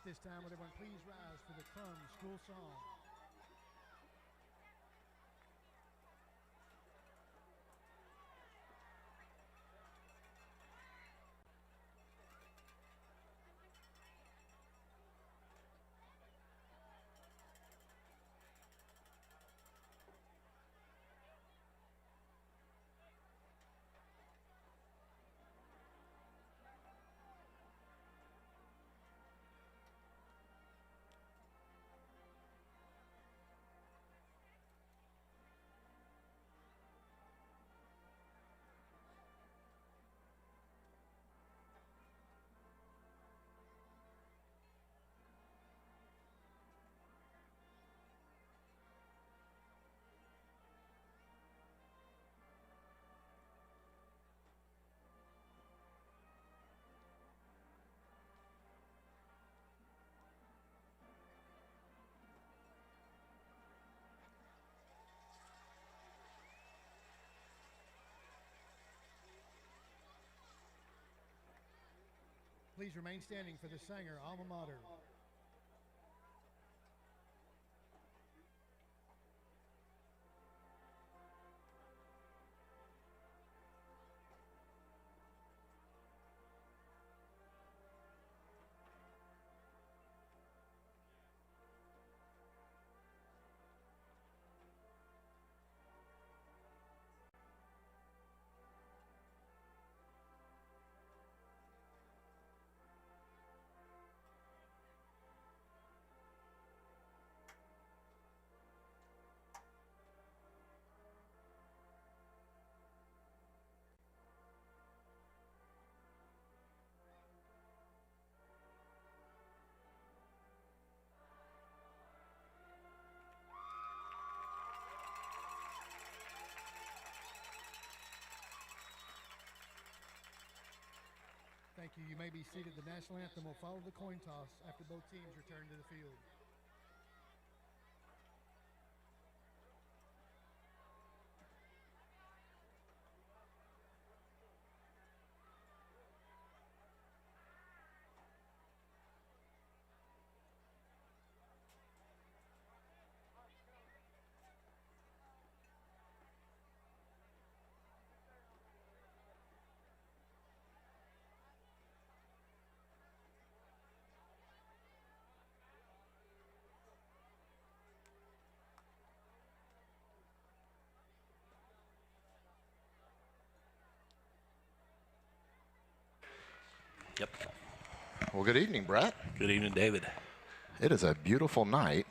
this time, would everyone please rise for the Krum school song? Please remain standing for the Sanger alma mater. Thank you. You may be seated. The national anthem will follow the coin toss after both teams return to the field. Yep. Well, good evening, Brett. Good evening, David. It is a beautiful night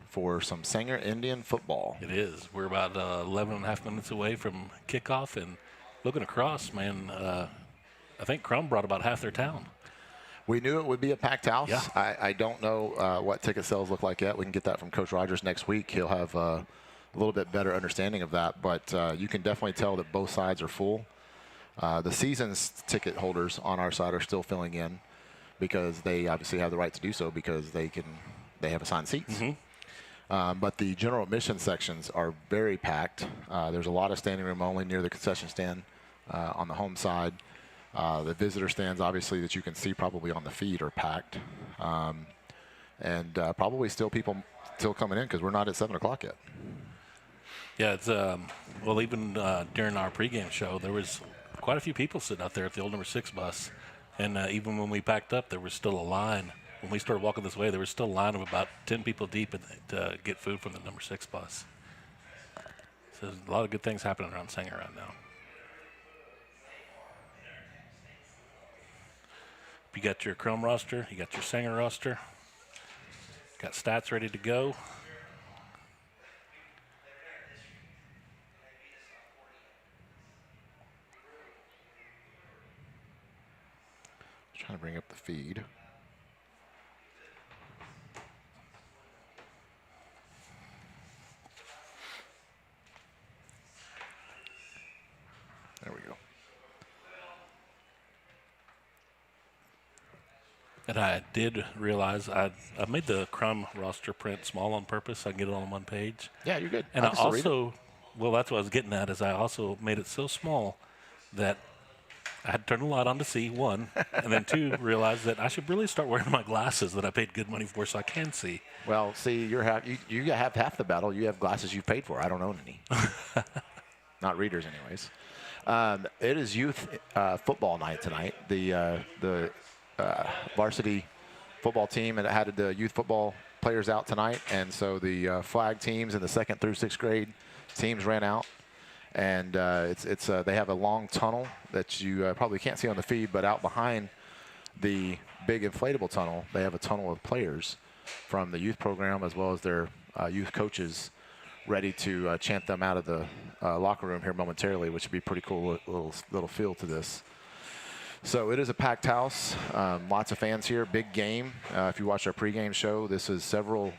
for some Sanger Indian football. It is. We're about 11 and a half minutes away from kickoff, and looking across, man, I think Krum brought about half their town. We knew it would be a packed house. Yeah. I don't know what ticket sales look like yet. We can get that from Coach Rogers next week. He'll have a little bit better understanding of that, but you can definitely tell that both sides are full. The season's ticket holders on our side are still filling in because they obviously have the right to do so because they have assigned seats. Mm-hmm. But the general admission sections are very packed. There's a lot of standing room only near the concession stand on the home side. The visitor stands, obviously, that you can see probably on the feed are packed. And probably still people still coming in because we're not at 7 o'clock yet. Yeah, it's well, even during our pregame show, there was quite a few people sitting out there at the old number 6 bus. And even when we packed up, there was still a line. When we started walking this way, there was still a line of about 10 people deep to get food from the number 6 bus. So there's a lot of good things happening around Sanger right now. You got your Krum roster, you got your Sanger roster, got stats ready to go. Trying to bring up the feed. There we go. And I did realize I made the Krum roster print small on purpose. I can get it on one page. Yeah, you're good. And I also, well, that's what I was getting at, is I also made it so small that I had to turn the light on to see, one, and then two, realize that I should really start wearing my glasses that I paid good money for so I can see. Well, see, you have half the battle. You have glasses you've paid for. I don't own any. Not readers, anyways. It is youth football night tonight. The varsity football team had the youth football players out tonight, and so the flag teams and the 2nd through 6th grade teams ran out. And they have a long tunnel that you probably can't see on the feed, but out behind the big inflatable tunnel, they have a tunnel of players from the youth program as well as their youth coaches ready to chant them out of the locker room here momentarily, which would be pretty cool little feel to this. So it is a packed house, lots of fans here, big game. If you watch our pregame show, this is several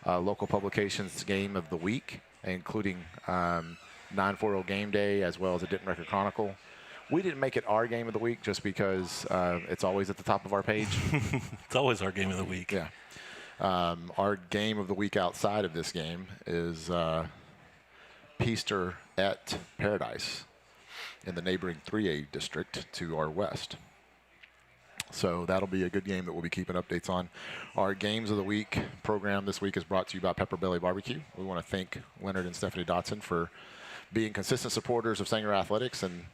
local publications' game of the week, including 940 Game Day as well as the Denton Record Chronicle. We didn't make it our game of the week just because it's always at the top of our page. It's always our game of the week. Yeah. Our game of the week outside of this game is Peaster at Paradise in the neighboring 3A district to our west. So that'll be a good game that we'll be keeping updates on. Our Games of the Week program this week is brought to you by Pepper Belly Barbecue. We want to thank Leonard and Stephanie Dotson for being consistent supporters of Sanger Athletics, and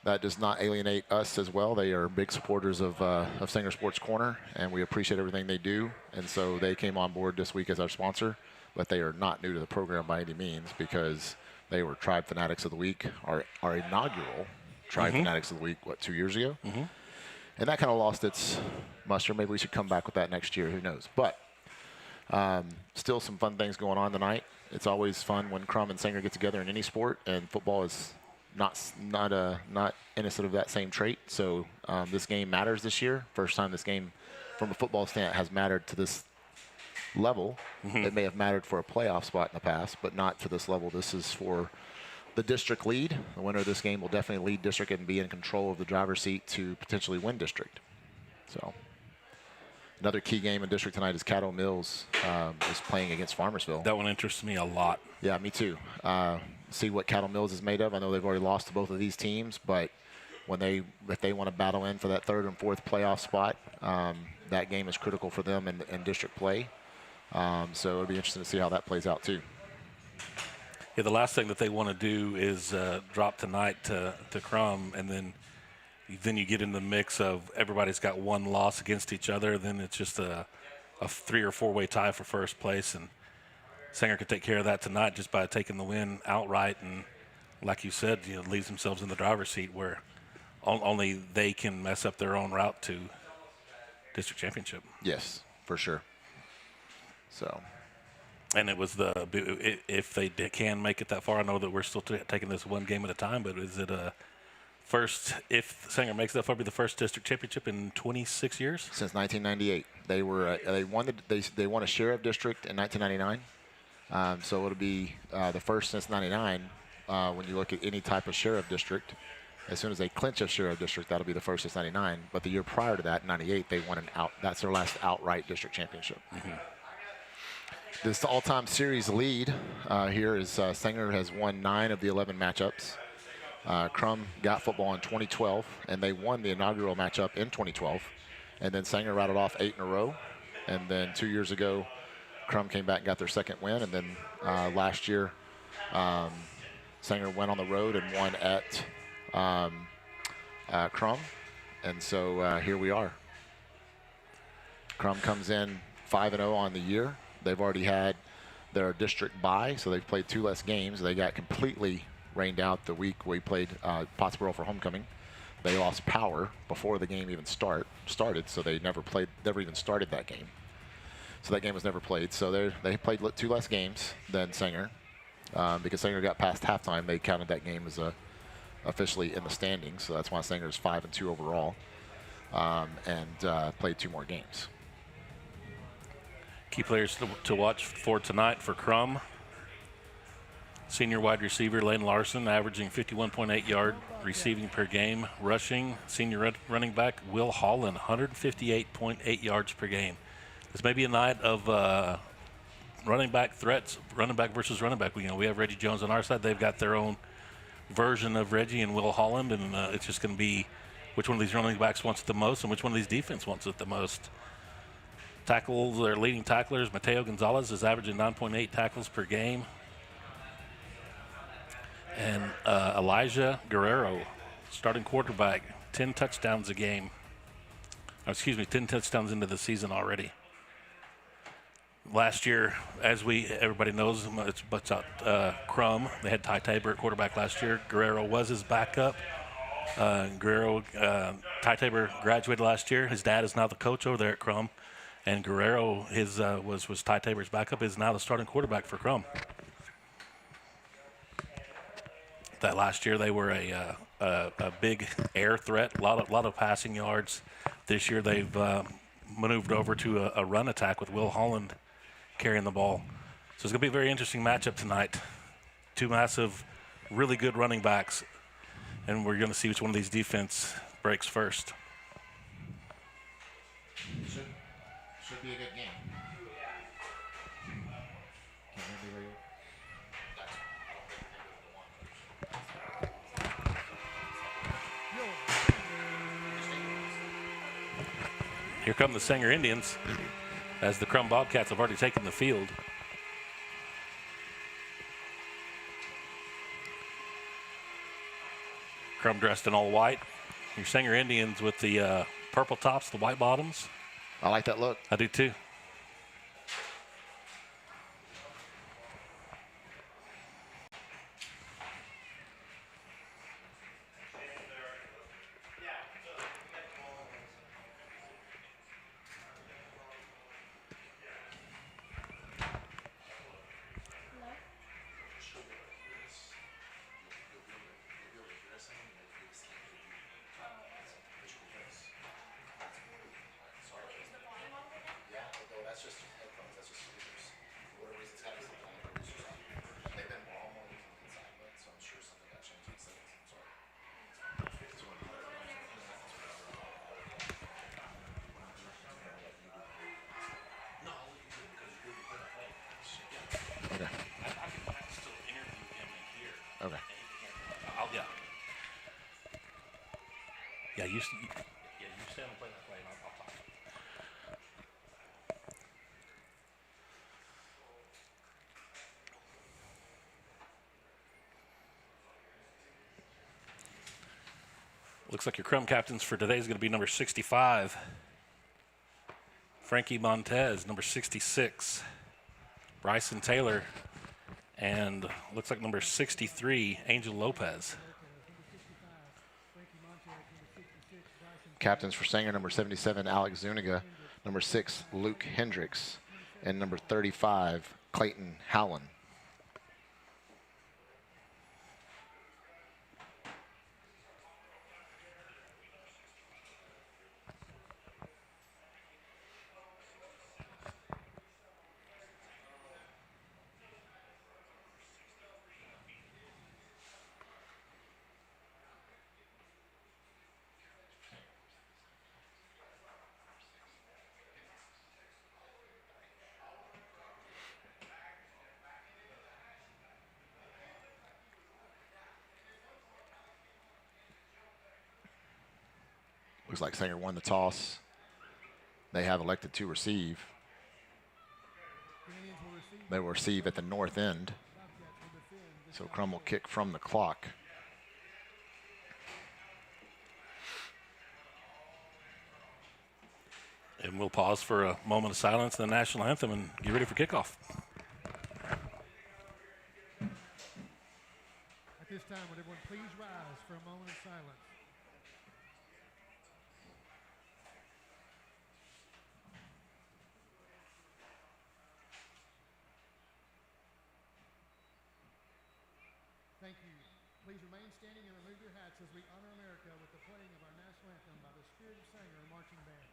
that does not alienate us as well. They are big supporters of Sanger Sports Corner, and we appreciate everything they do. And so they came on board this week as our sponsor, but they are not new to the program by any means because they were Tribe Fanatics of the Week, our inaugural Tribe Fanatics of the Week, 2 years ago? And that kind of lost its muster. Maybe we should come back with that next year. Who knows? But still some fun things going on tonight. It's always fun when Krum and Sanger get together in any sport, and football is not innocent of that same trait. So this game matters this year. First time this game, from a football stand, has mattered to this level. It may have mattered for a playoff spot in the past, but not to this level. This is for the district lead. The winner of this game will definitely lead district and be in control of the driver's seat to potentially win district. So another key game in district tonight is Caddo Mills is playing against Farmersville. That one interests me a lot. Yeah, me too. See what Caddo Mills is made of. I know they've already lost to both of these teams, but if they want to battle in for that 3rd and 4th playoff spot, that game is critical for them in district play. So it'll be interesting to see how that plays out too. Yeah, the last thing that they want to do is drop tonight to Krum, and then you get in the mix of everybody's got one loss against each other. Then it's just a 3 or 4 way tie for first place, and Sanger could take care of that tonight just by taking the win outright. And like you said, leaves themselves in the driver's seat where only they can mess up their own route to district championship. Yes, for sure. So. And it was if they can make it that far. I know that we're still taking this one game at a time, but is it first, if Sanger makes that far, be the first district championship in 26 years? Since 1998. They won a sheriff district in 1999. So it'll be the first since 99 when you look at any type of sheriff district. As soon as they clinch a sheriff district, that'll be the first since 99. But the year prior to that, 98, they won that's their last outright district championship. This all-time series lead here is Sanger has won 9 of the 11 matchups. Krum got football in 2012, and they won the inaugural matchup in 2012. And then Sanger rattled off 8 in a row. And then 2 years ago, Krum came back and got their second win. And then last year, Sanger went on the road and won at Krum. And so here we are. Krum comes in 5-0 on the year. They've already had their district bye, so they've played 2 less games. They got completely rained out the week we played Pottsboro for homecoming. They lost power before the game even started, so they never even started that game. So that game was never played. So they played 2 less games than Sanger. Because Sanger got past halftime, they counted that game as officially in the standings. So that's why Sanger's 5-2 overall, and played 2 more games. Key players to watch for tonight for Krum. Senior wide receiver Lane Larson averaging 51.8 yard receiving per game. Rushing, senior running back Will Holland, 158.8 yards per game. This may be a night of running back threats, running back versus running back. We have Reggie Jones on our side. They've got their own version of Reggie and Will Holland, and it's just going to be which one of these running backs wants it the most and which one of these defense wants it the most. Tackles, their leading tacklers, Mateo Gonzalez is averaging 9.8 tackles per game. And Elijah Guerrero, starting quarterback, 10 touchdowns a game. 10 touchdowns into the season already. Last year, as everybody knows, it's Krum. They had Ty Tabor at quarterback last year. Guerrero was his backup. Ty Tabor graduated last year. His dad is now the coach over there at Krum. And Guerrero was Ty Tabor's backup, is now the starting quarterback for Krum. That last year they were a big air threat, a lot of passing yards. This year they've maneuvered over to a run attack with Will Holland carrying the ball. So it's going to be a very interesting matchup tonight. Two massive, really good running backs, and we're going to see which one of these defense breaks first. Should be a good game. Here come the Sanger Indians as the Krum Bobcats have already taken the field. Krum dressed in all white. Your Sanger Indians with the purple tops, the white bottoms. I like that look. I do too. Okay. Yeah, you stand and play that play, and I'll talk. Looks like your Krum captains for today is going to be number 65, Frankie Montez, number 66, Bryson Taylor, and looks like number 63, Angel Lopez. Captains for Sanger, number 77, Alex Zuniga, number 6, Luke Hendricks, and number 35, Clayton Howland. Looks like Sanger won the toss. They have elected to receive. They will receive at the north end. So Krum will kick from the clock. And we'll pause for a moment of silence in the national anthem and get ready for kickoff. At this time, would everyone please rise for a moment of silence? Thank you. Please remain standing and remove your hats as we honor America with the playing of our national anthem by the Spirit of Sanger Marching Band.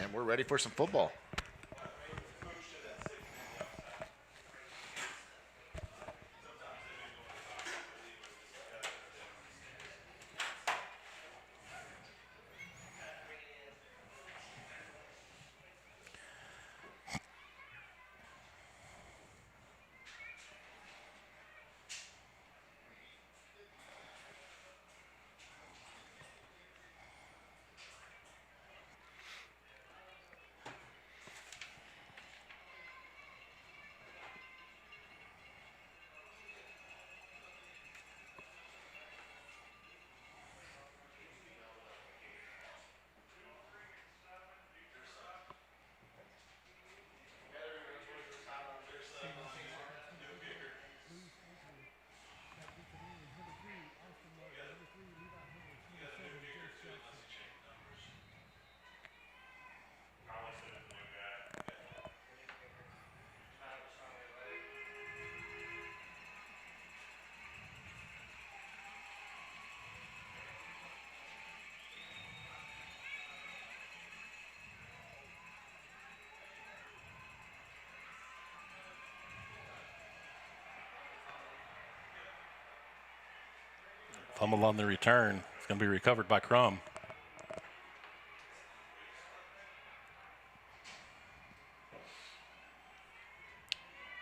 And we're ready for some football. Fumble on the return. It's going to be recovered by Krum.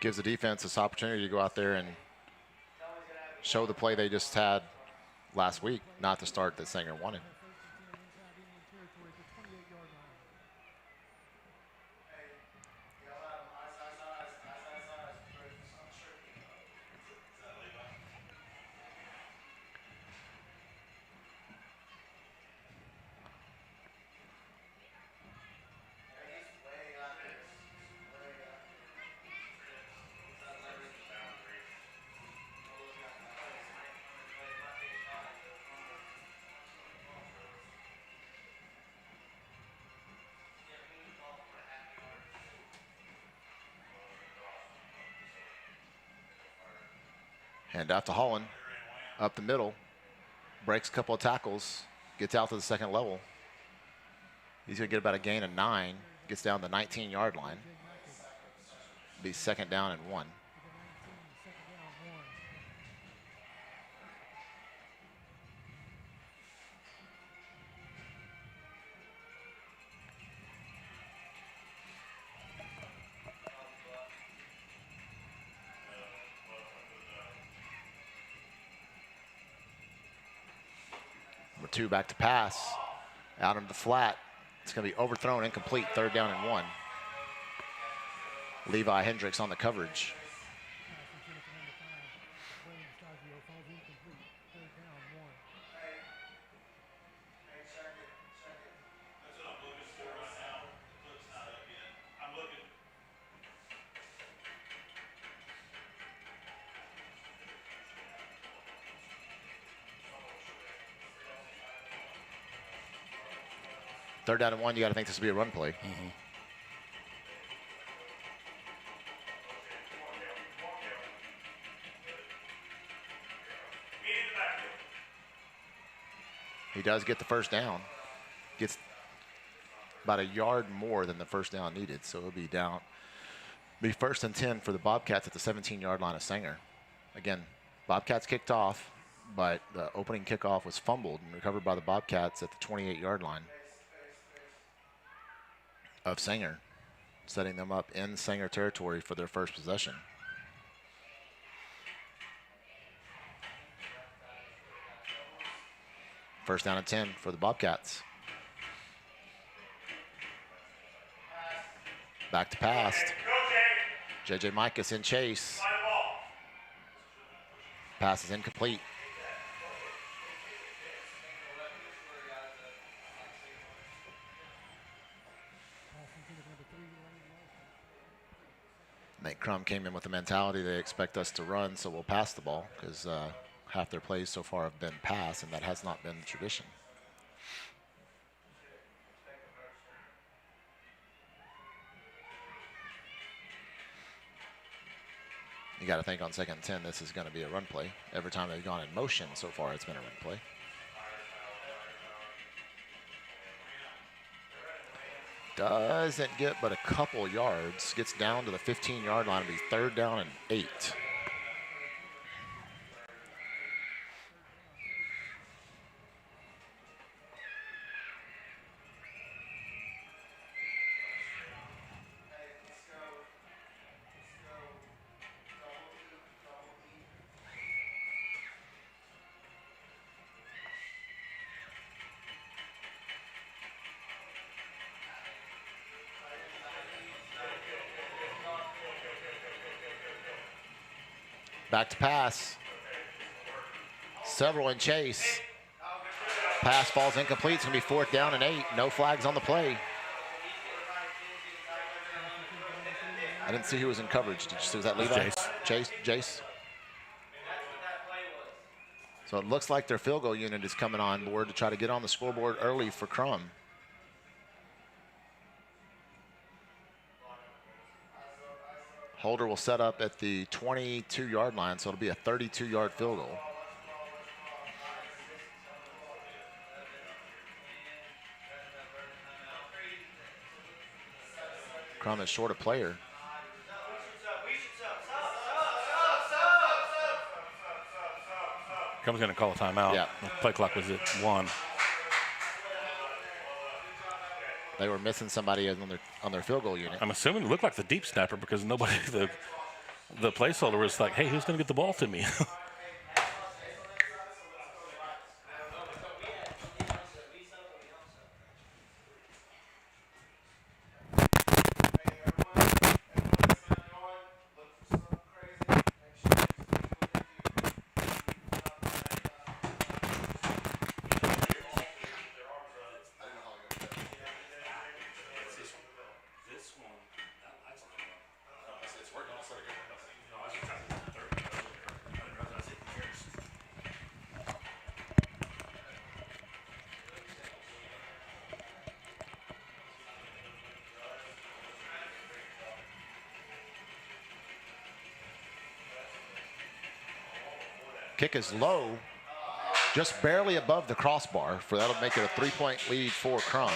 Gives the defense this opportunity to go out there and show the play they just had last week, not the start that Sanger wanted. Hand off to Holland, up the middle, breaks a couple of tackles, gets out to the second level. He's going to get about a gain of 9, gets down the 19-yard line. Be second down and 1. Number 2 back to pass, out into the flat. It's going to be overthrown, incomplete, third down and 1. Levi Hendricks on the coverage. Third down and 1, you got to think this will be a run play. Mm-hmm. He does get the first down. Gets about a yard more than the first down needed, so it'll be down. Be first and 10 for the Bobcats at the 17-yard line of Sanger. Again, Bobcats kicked off, but the opening kickoff was fumbled and recovered by the Bobcats at the 28-yard line of Sanger, setting them up in Sanger territory for their first possession. First down and 10 for the Bobcats. Back to pass. J.J. Micus in chase. Pass is incomplete. Nate Krum came in with the mentality they expect us to run, so we'll pass the ball because half their plays so far have been pass, and that has not been the tradition. You got to think on second and 10, this is going to be a run play. Every time they've gone in motion so far, it's been a run play. Doesn't get but a couple yards. Gets down to the 15-yard line. It'll be 3rd down and 8. Back to pass. Several in chase. Pass falls incomplete. It's going to be 4th down and 8. No flags on the play. I didn't see who was in coverage. Did you see? Was that Levi? Jace. So it looks like their field goal unit is coming on board to try to get on the scoreboard early for Krum. Holder will set up at the 22-yard line, so it'll be a 32-yard field goal. Krum is short a player. Krum's going to call a timeout. Yeah. The play clock was at 1. They were missing somebody on their field goal unit. I'm assuming it looked like the deep snapper because nobody, the placeholder was like, hey, who's going to get the ball to me? Kick is low, just barely above the crossbar. That'll make it a 3-point lead for Krum.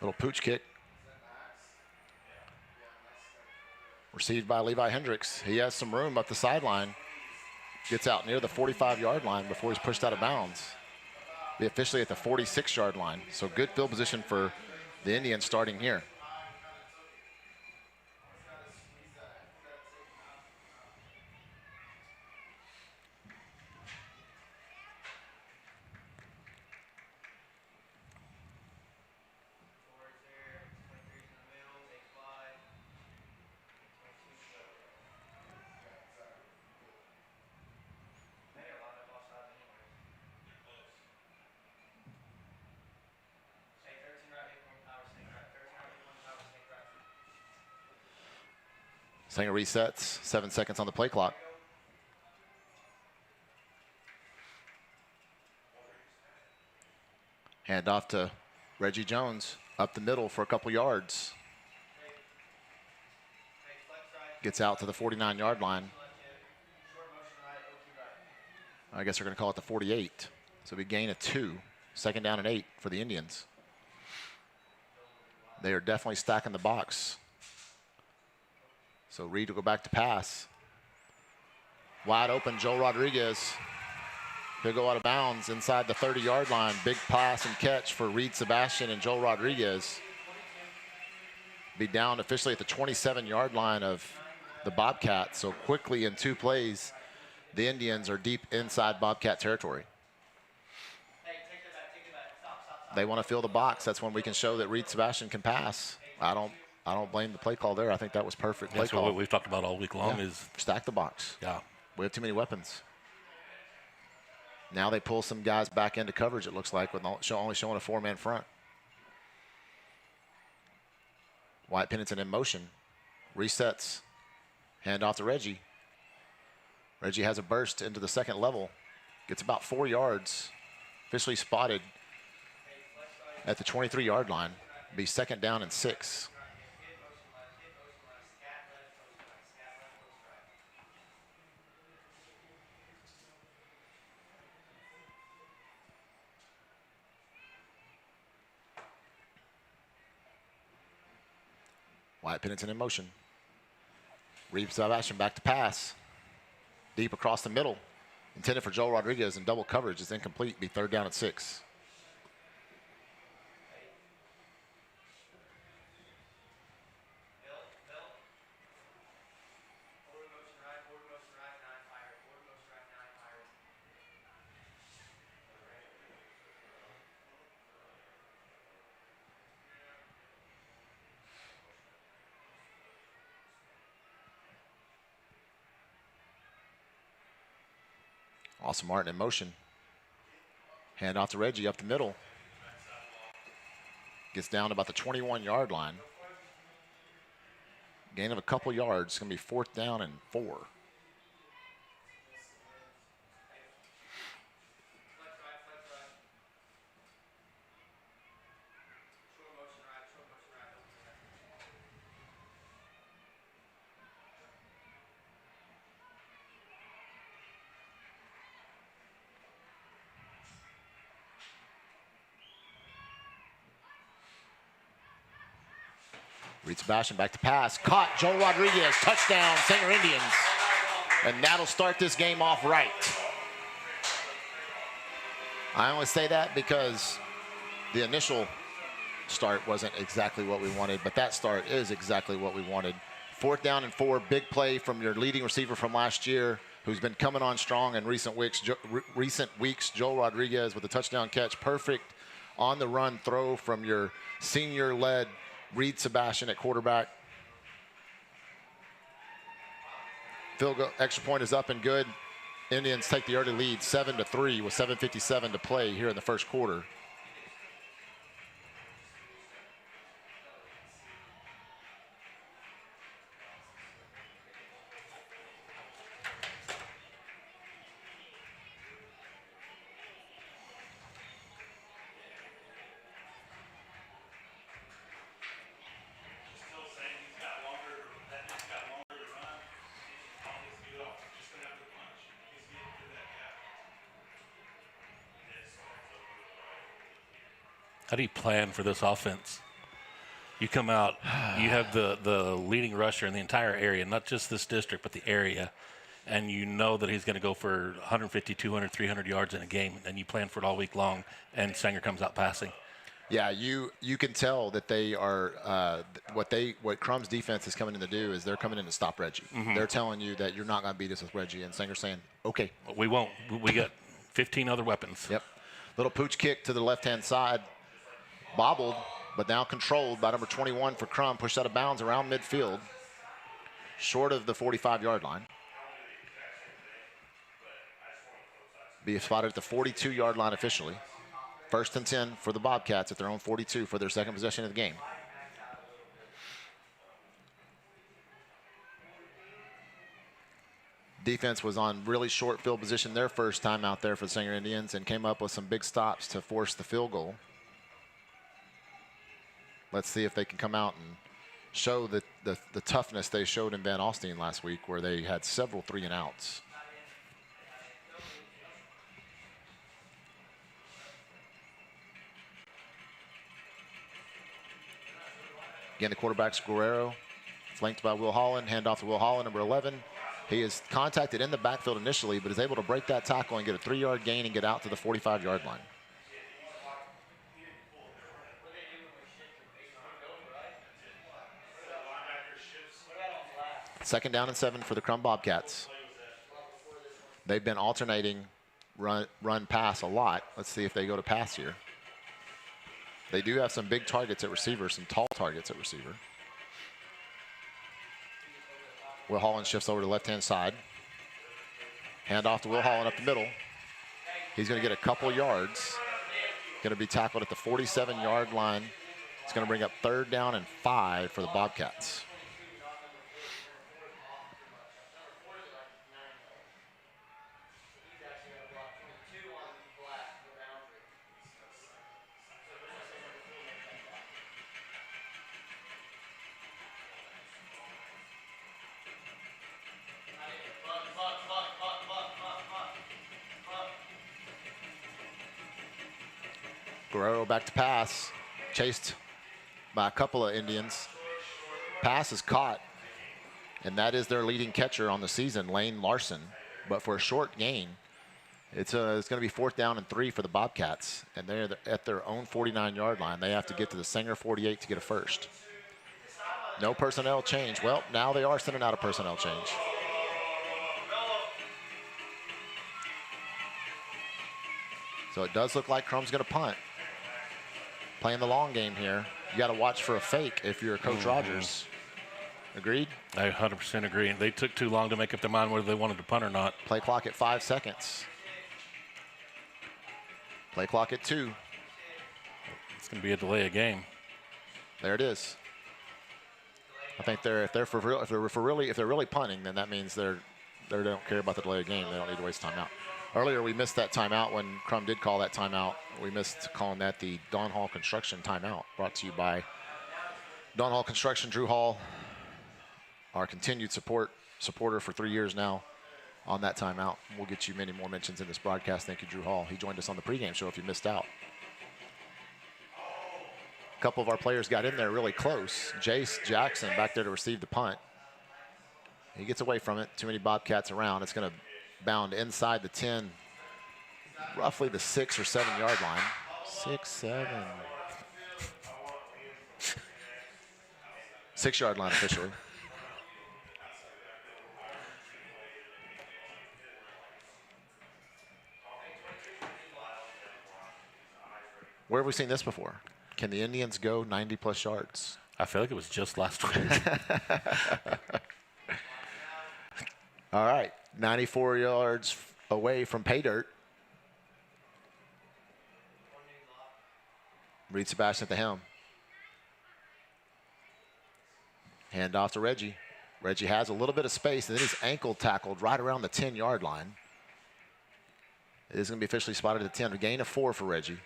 Little pooch kick. Received by Levi Hendricks. He has some room up the sideline. Gets out near the 45-yard line before he's pushed out of bounds. Be officially at the 46-yard line. So good field position for the Indians starting here. Sanger resets, 7 seconds on the play clock. Hand off to Reggie Jones, up the middle for a couple yards. Gets out to the 49-yard line. I guess they're going to call it the 48. So we gain a 2, 2nd down and 8 for the Indians. They are definitely stacking the box. So Reed will go back to pass. Wide open, Joe Rodriguez. He'll go out of bounds inside the 30-yard line. Big pass and catch for Reed Sebastian and Joel Rodriguez. Be down officially at the 27-yard line of the Bobcats. So quickly in 2 plays, the Indians are deep inside Bobcat territory. They want to fill the box. That's when we can show that Reed Sebastian can pass. I don't blame the play call there. I think that was perfect play call. That's what we've talked about all week long is stack the box. Yeah. We have too many weapons. Now they pull some guys back into coverage, it looks like, with only showing a 4-man front. Wyatt Pennington in motion. Resets. Hand off to Reggie. Reggie has a burst into the second level. Gets about 4 yards. Officially spotted at the 23-yard line. Be second down and 6. Wyatt Pennington in motion. Reed Sebastian back to pass. Deep across the middle. Intended for Joel Rodriguez in double coverage. Is incomplete. Be third down and 6. Austin Martin in motion. Hand off to Reggie up the middle. Gets down about the 21-yard line. Gain of a couple yards. It's going to be 4th down and 4. Reed Sebastian back to pass. Caught. Joel Rodriguez. Touchdown. Sanger Indians. And that'll start this game off right. I only say that because the initial start wasn't exactly what we wanted, but that start is exactly what we wanted. 4th down and 4. Big play from your leading receiver from last year, who's been coming on strong in recent weeks. Joel Rodriguez with a touchdown catch. Perfect on the run throw from your senior-led Reed Sebastian at quarterback. Field goal, extra point is up and good. Indians take the early lead 7-3 with 7:57 to play here in the first quarter. How do you plan for this offense? You come out, you have the leading rusher in the entire area, not just this district, but the area, and you know that he's going to go for 150, 200, 300 yards in a game, and you plan for it all week long, and Sanger comes out passing. Yeah, you can tell that they are what Krum's defense is coming in to do is they're coming in to stop Reggie. Mm-hmm. They're telling you that you're not going to beat us with Reggie, and Sanger's saying, okay. We won't. We got 15 other weapons. Yep. Little pooch kick to the left-hand side. Bobbled, but now controlled by number 21 for Krum. Pushed out of bounds around midfield, short of the 45-yard line. Be spotted at the 42-yard line officially. 1st and 10 for the Bobcats at their own 42 for their second possession of the game. Defense was on really short field position their first time out there for the Sanger Indians and came up with some big stops to force the field goal. Let's see if they can come out and show the toughness they showed in Van Alstyne last week, where they had several 3-and-outs. Again, the quarterback's Guerrero, flanked by Will Holland. Hand off to Will Holland, number 11. He is contacted in the backfield initially, but is able to break that tackle and get a 3-yard gain and get out to the 45-yard line. Second down and 7 for the Krum Bobcats. They've been alternating run pass a lot. Let's see if they go to pass here. They do have some big targets at receiver, some tall targets at receiver. Will Holland shifts over to the left-hand side. Hand off to Will Holland up the middle. He's going to get a couple yards. Going to be tackled at the 47-yard line. It's going to bring up 3rd down and 5 for the Bobcats. Guerrero back to pass, chased by a couple of Indians. Pass is caught, and that is their leading catcher on the season, Lane Larson. But for a short gain, it's going to be 4th down and 3 for the Bobcats, and they're at their own 49-yard line. They have to get to the Sanger 48 to get a first. No personnel change. Well, now they are sending out a personnel change. So it does look like Krum's going to punt. Playing the long game here. You got to watch for a fake if you're Coach Rogers. Agreed? I 100% agree. They took too long to make up their mind whether they wanted to punt or not. Play clock at 5 seconds. Play clock at 2. It's going to be a delay of game. There it is. I think if they're really punting, then that means they don't care about the delay of game. They don't need to waste timeout. Earlier, we missed that timeout when Krum did call that timeout. We missed calling that the Don Hall Construction timeout, brought to you by Don Hall Construction. Drew Hall, our continued supporter for 3 years now on that timeout. We'll get you many more mentions in this broadcast. Thank you, Drew Hall. He joined us on the pregame show if you missed out. A couple of our players got in there really close. Jace Jackson back there to receive the punt. He gets away from it. Too many Bobcats around. It's going to bound inside the 10, roughly the 6 or 7 yard line. 6, 7. 6 yard line officially. Where have we seen this before? Can the Indians go 90-plus yards? I feel like it was just last week. All right, 94 yards away from pay dirt. Reed Sebastian at the helm. Hand off to Reggie. Reggie has a little bit of space, and then he's ankle tackled right around the 10-yard line. It is going to be officially spotted at the 10. A gain of 4 for Reggie.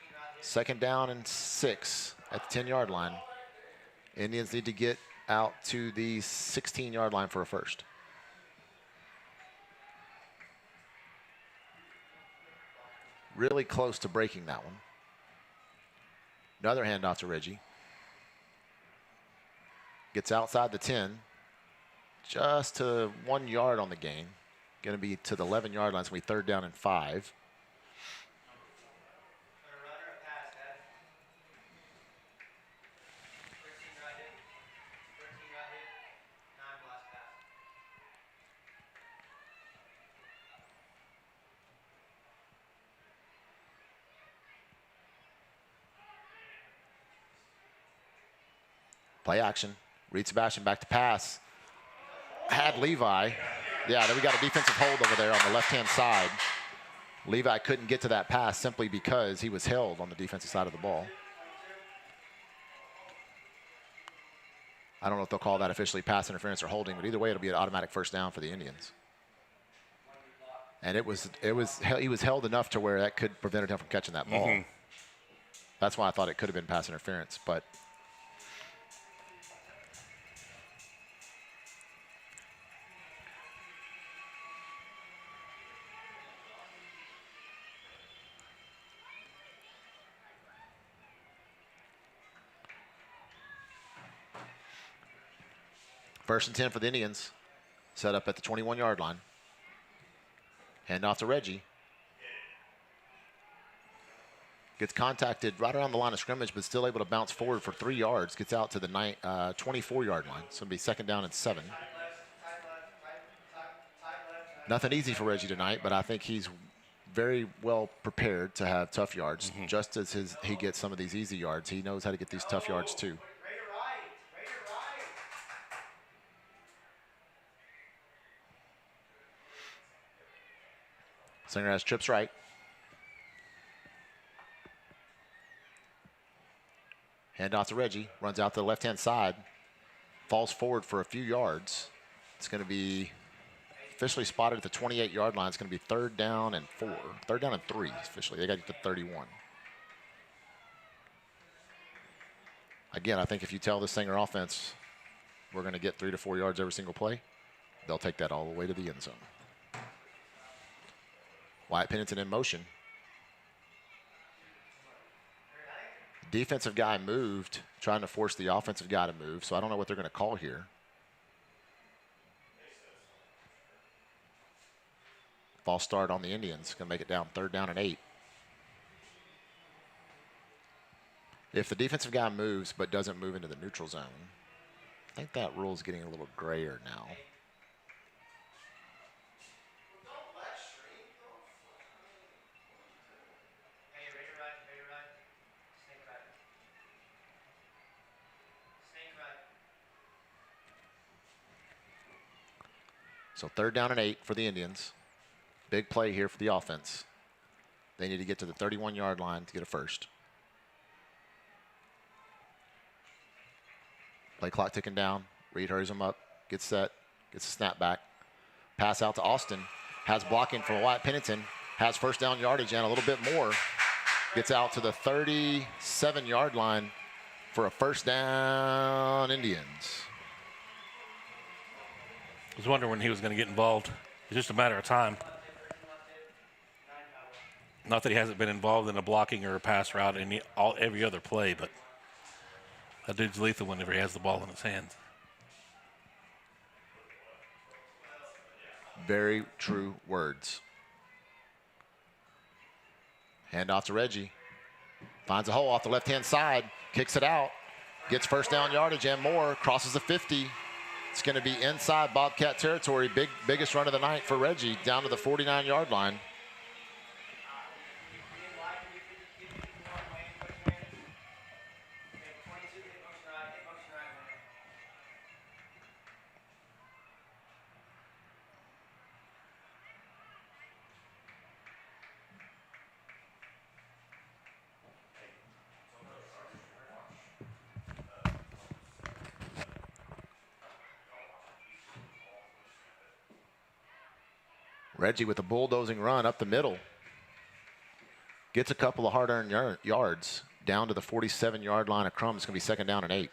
2nd down and 6 at the 10-yard line. Indians need to get out to the 16-yard line for a first. Really close to breaking that one. Another handoff to Reggie. Gets outside the 10. Just to 1 yard on the gain. Going to be to the 11-yard line. It's going to be 3rd down and 5. Play action. Reed Sebastian back to pass. Had Levi. Yeah, then we got a defensive hold over there on the left-hand side. Levi couldn't get to that pass simply because he was held on the defensive side of the ball. I don't know if they'll call that officially pass interference or holding, but either way, it'll be an automatic first down for the Indians. And he was held enough to where that could prevent him from catching that ball. Mm-hmm. That's why I thought it could have been pass interference, but First and 10 for the Indians. Set up at the 21-yard line. Hand off to Reggie. Gets contacted right around the line of scrimmage, but still able to bounce forward for 3 yards. Gets out to the 24-yard line. So it'll be 2nd down and 7. Nothing easy for Reggie tonight, but I think he's very well prepared to have tough yards. Just as he gets some of these easy yards, he knows how to get these tough yards too. Singer has trips right. Hand off to Reggie. Runs out to the left-hand side. Falls forward for a few yards. It's going to be officially spotted at the 28-yard line. It's going to be 3rd down and 4. 3rd down and 3 officially. They got to get to 31. Again, I think if you tell the Singer offense we're going to get 3 to 4 yards every single play, they'll take that all the way to the end zone. Wyatt Pennington in motion. Defensive guy moved, trying to force the offensive guy to move, so I don't know what they're going to call here. False start on the Indians. Going to make it down 3rd down and 8. If the defensive guy moves but doesn't move into the neutral zone, I think that rule is getting a little grayer now. So 3rd down and 8 for the Indians. Big play here for the offense. They need to get to the 31-yard line to get a first. Play clock ticking down. Reed hurries them up, gets set, gets a snap back. Pass out to Austin. Has blocking from Wyatt Pennington. Has 1st down yardage and a little bit more. Gets out to the 37-yard line for a 1st down, Indians. I was wondering when he was going to get involved. It's just a matter of time. Not that he hasn't been involved in a blocking or a pass route in every other play, but that dude's lethal whenever he has the ball in his hands. Very true words. Hand off to Reggie. Finds a hole off the left-hand side. Kicks it out. Gets 1st down yardage and more. Crosses the 50. It's going to be inside Bobcat territory. Biggest run of the night for Reggie, down to the 49-yard line. Reggie with a bulldozing run up the middle. Gets a couple of hard-earned yards down to the 47-yard line of Krum. It's going to be 2nd down and 8.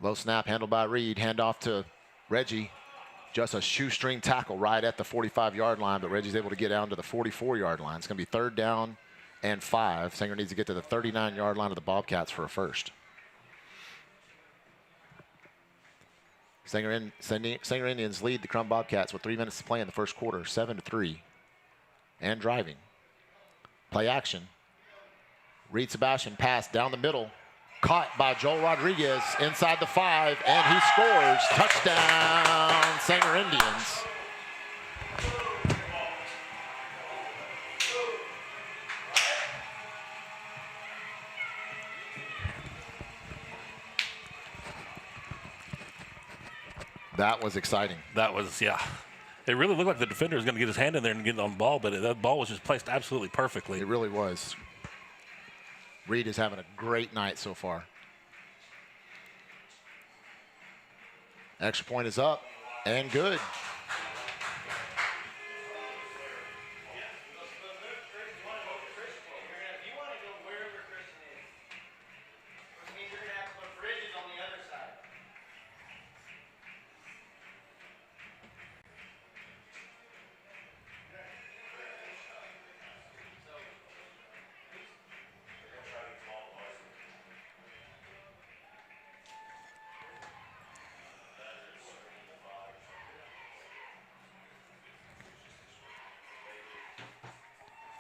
Low snap handled by Reed. Hand off to Reggie. Just a shoestring tackle right at the 45-yard line, but Reggie's able to get down to the 44-yard line. It's going to be 3rd down and 5. Singer needs to get to the 39-yard line of the Bobcats for a first. Singer Indians lead the Krum Bobcats with 3 minutes to play in the first quarter, 7-3, and driving. Play action. Reed Sebastian pass down the middle. Caught by Joel Rodriguez inside the 5, and he scores. Touchdown, Sanger Indians. That was exciting. That was, yeah. It really looked like the defender was going to get his hand in there and get on the ball, but that ball was just placed absolutely perfectly. It really was. Reed is having a great night so far. Extra point is up and good.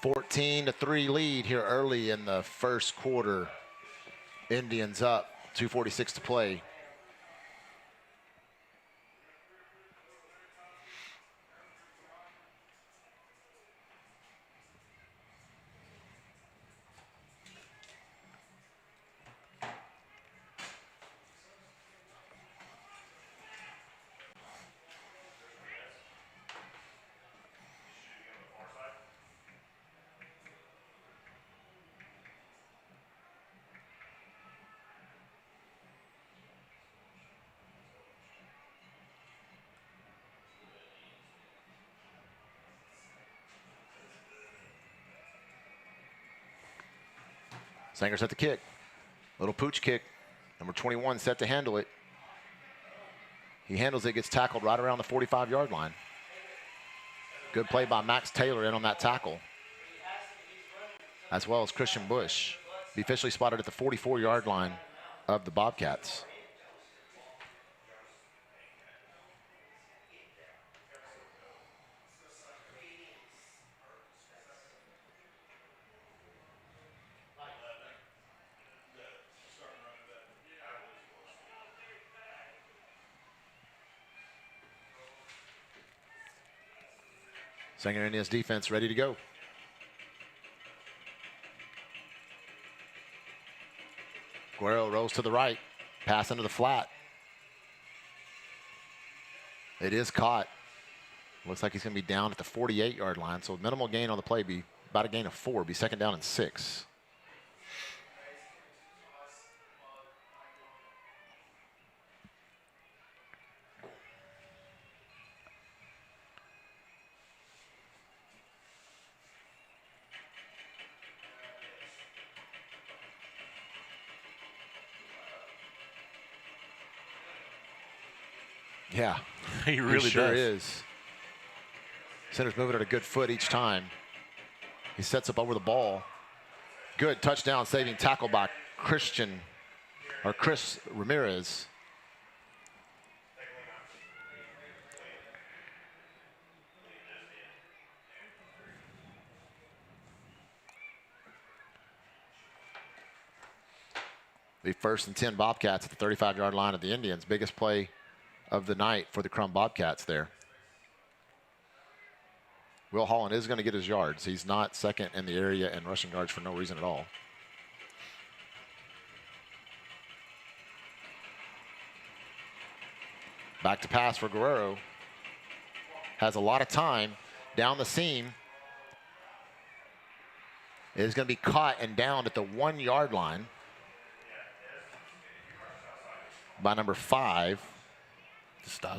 14-3 lead here early in the first quarter. Indians up, 2:46 to play. Sanger set the kick. Little pooch kick. Number 21 set to handle it. He handles it, gets tackled right around the 45-yard line. Good play by Max Taylor in on that tackle, as well as Christian Bush. Be officially spotted at the 44-yard line of the Bobcats. Sanger Indians defense ready to go. Guerrero rolls to the right, pass into the flat. It is caught. Looks like he's going to be down at the 48-yard line, so minimal gain on the play, be about a gain of 4, be second down and 6. Yeah, he really sure does. is. Center's moving at a good foot each time. He sets up over the ball. Good touchdown saving tackle by Chris Ramirez. The 1st and 10 Bobcats at the 35-yard line of the Indians. Biggest play of the night for the Krum Bobcats there. Will Holland is going to get his yards. He's not second in the area in rushing yards for no reason at all. Back to pass for Guerrero. Has a lot of time down the seam. It is going to be caught and downed at the 1-yard line by number 5,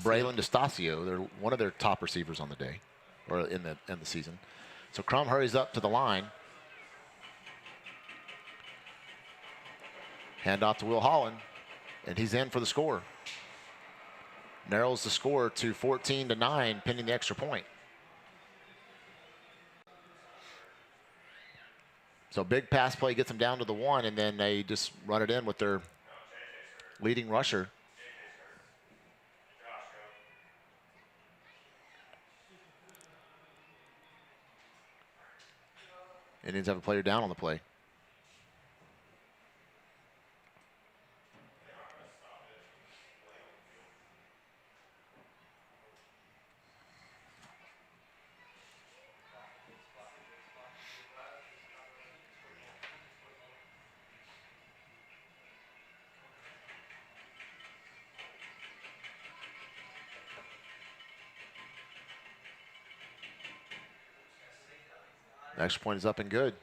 Braylon DeStasio. They're one of their top receivers on the day, or in the season. So Krum hurries up to the line. Hand off to Will Holland, and he's in for the score. Narrows the score to 14-9, pending the extra point. So big pass play gets them down to the 1, and then they just run it in with their leading rusher. Indians have a player down on the play. The extra point is up and good.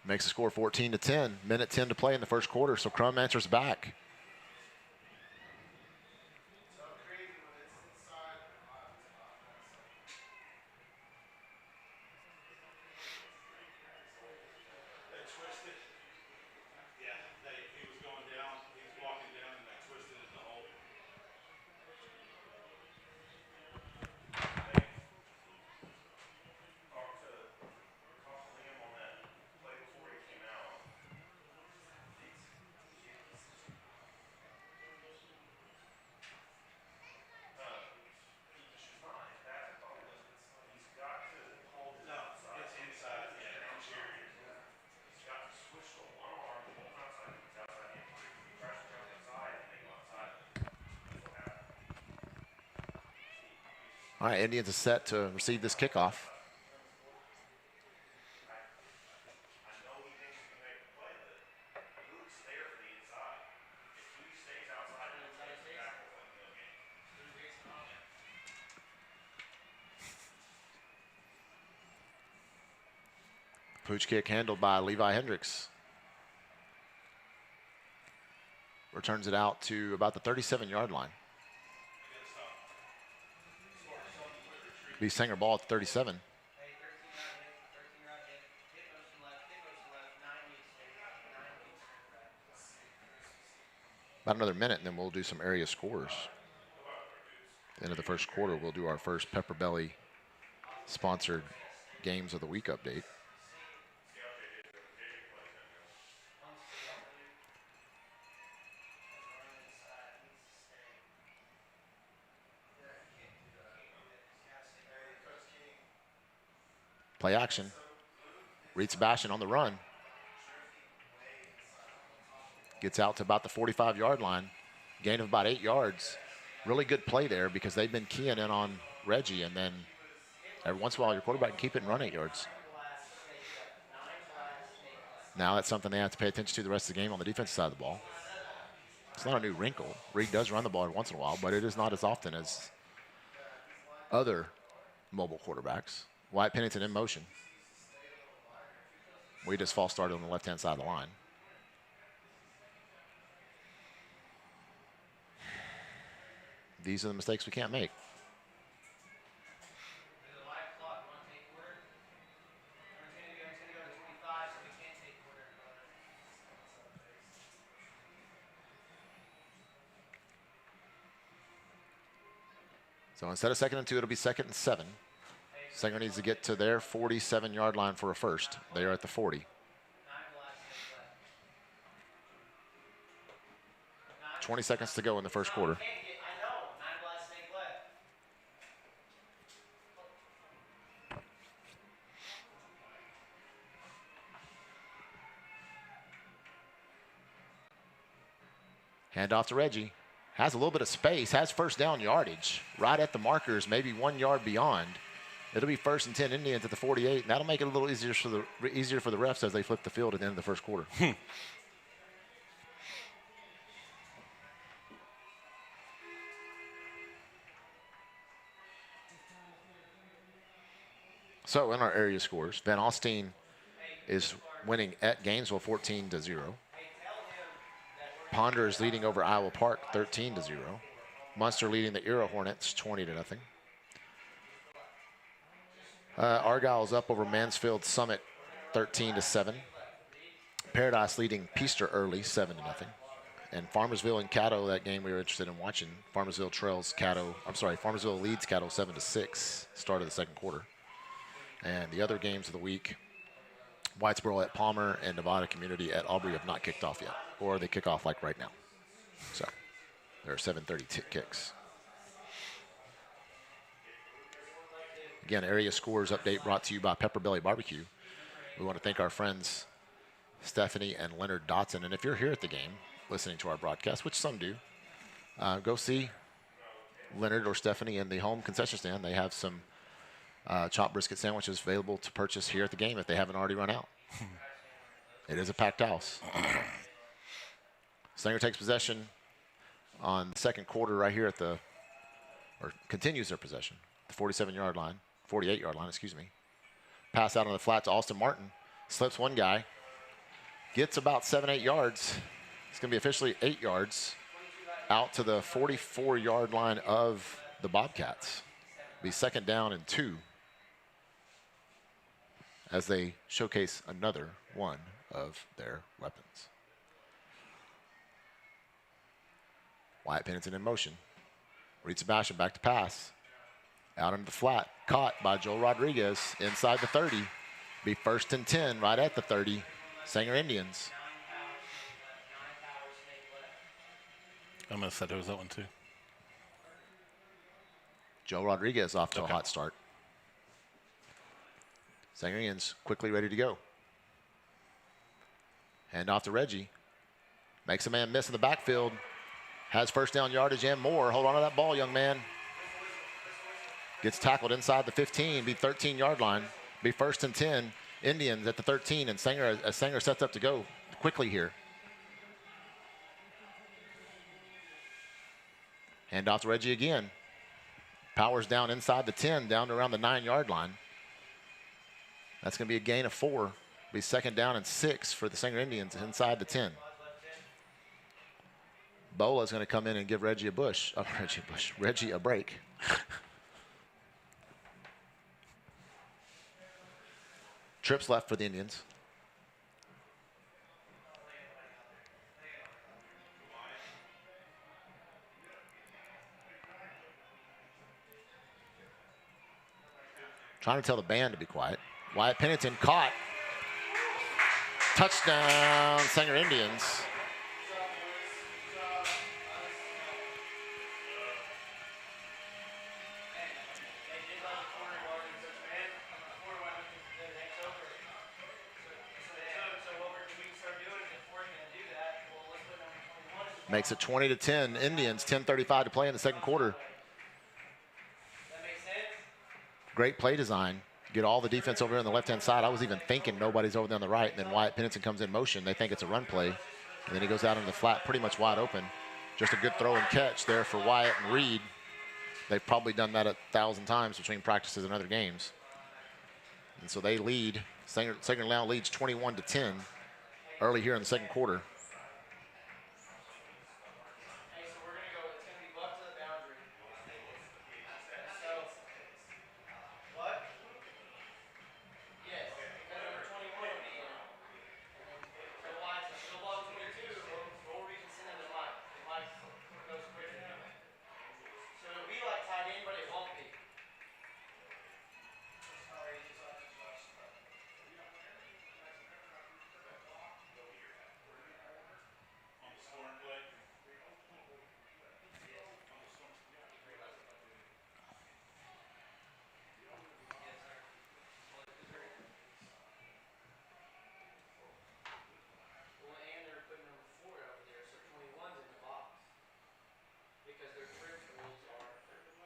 Makes the score 14-10. Minute 10 to play in the first quarter, so Krum answers back. All right, Indians are set to receive this kickoff. Pooch kick handled by Levi Hendricks. Returns it out to about the 37-yard line. Be Sanger ball at 37. About another minute, and then we'll do some area scores. At the end of the first quarter, we'll do our first Pepper Belly sponsored Games of the Week update. Play action. Reed Sebastian on the run. Gets out to about the 45-yard line. Gain of about 8 yards. Really good play there because they've been keying in on Reggie, and then every once in a while your quarterback can keep it and run 8 yards. Now that's something they have to pay attention to the rest of the game on the defensive side of the ball. It's not a new wrinkle. Reed does run the ball every once in a while, but it is not as often as other mobile quarterbacks. Wyatt Pennington in motion. We just false started on the left-hand side of the line. These are the mistakes we can't make. So instead of 2nd and 2, it'll be 2nd and 7. Sanger needs to get to their 47-yard line for a first. They are at the 40. 20 seconds to go in the first quarter. Hand off to Reggie. Has a little bit of space, has first down yardage. Right at the markers, maybe 1 yard beyond. It'll be 1st and 10 Indians at the 48, and that'll make it a little easier for the refs as they flip the field at the end of the first quarter. So in our area scores, Van Alstyne is winning at Gainesville 14-0. Ponder is leading over Iowa Park 13-0. Munster leading the Era Hornets 20-0. Argyle is up over Mansfield Summit 13-7. Paradise leading Peaster early 7-0. And Farmersville and Caddo, that game we were interested in watching. Farmersville leads Caddo 7-6, start of the second quarter. And the other games of the week, Whitesboro at Palmer and Nevada Community at Aubrey have not kicked off yet, or they kick off like right now. So there are 7:30 kicks. Again, area scores update brought to you by Pepper Belly Barbecue. We want to thank our friends Stephanie and Leonard Dotson. And if you're here at the game listening to our broadcast, which some do, go see Leonard or Stephanie in the home concession stand. They have some chopped brisket sandwiches available to purchase here at the game if they haven't already run out. It is a packed house. Sanger takes possession on the second quarter right here or continues their possession, the 48-yard line, excuse me. Pass out on the flat to Austin Martin. Slips one guy. Gets about 7-8 yards. It's going to be officially 8 yards out to the 44-yard line of the Bobcats. Be 2nd down and 2 as they showcase another one of their weapons. Wyatt Pennington in motion. Reed Sebastian back to pass. Out into the flat. Caught by Joel Rodriguez inside the 30. Be 1st and 10 right at the 30. Sanger Indians. I'm going to say there was that one too. Joe Rodriguez off to a hot start. Sanger Indians quickly ready to go. Hand off to Reggie. Makes a man miss in the backfield. Has first down yardage and more. Hold on to that ball, young man. Gets tackled inside the 15, be 13-yard line, be 1st and 10. Indians at the 13, and Sanger sets up to go quickly here. Hand off to Reggie again. Powers down inside the 10, down to around the 9-yard line. That's going to be a gain of 4. Be 2nd down and 6 for the Sanger Indians inside the 10. Bola's going to come in and give Reggie a break. Trips left for the Indians. Trying to tell the band to be quiet. Wyatt Pennington caught. Touchdown, Sanger Indians. Makes it 20-10. Indians, 10:35 to play in the second quarter. Great play design. Get all the defense over here on the left-hand side. I was even thinking nobody's over there on the right, and then Wyatt Pennington comes in motion. They think it's a run play, and then he goes out into the flat pretty much wide open. Just a good throw and catch there for Wyatt and Reed. They've probably done that 1,000 times between practices and other games. And so they lead. Sanger now leads 21-10 early here in the second quarter.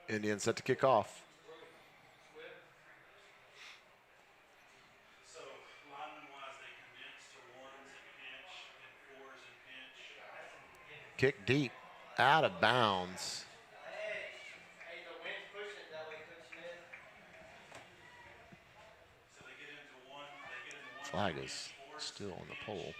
Indians set to kick off. So lineman-wise, they condense to ones and pinch and fours and pinch. Kick deep, out of bounds. Hey, the wind's pushing it that way, Coach Smith. So they get into one. They get into one. Flag is still on the pole.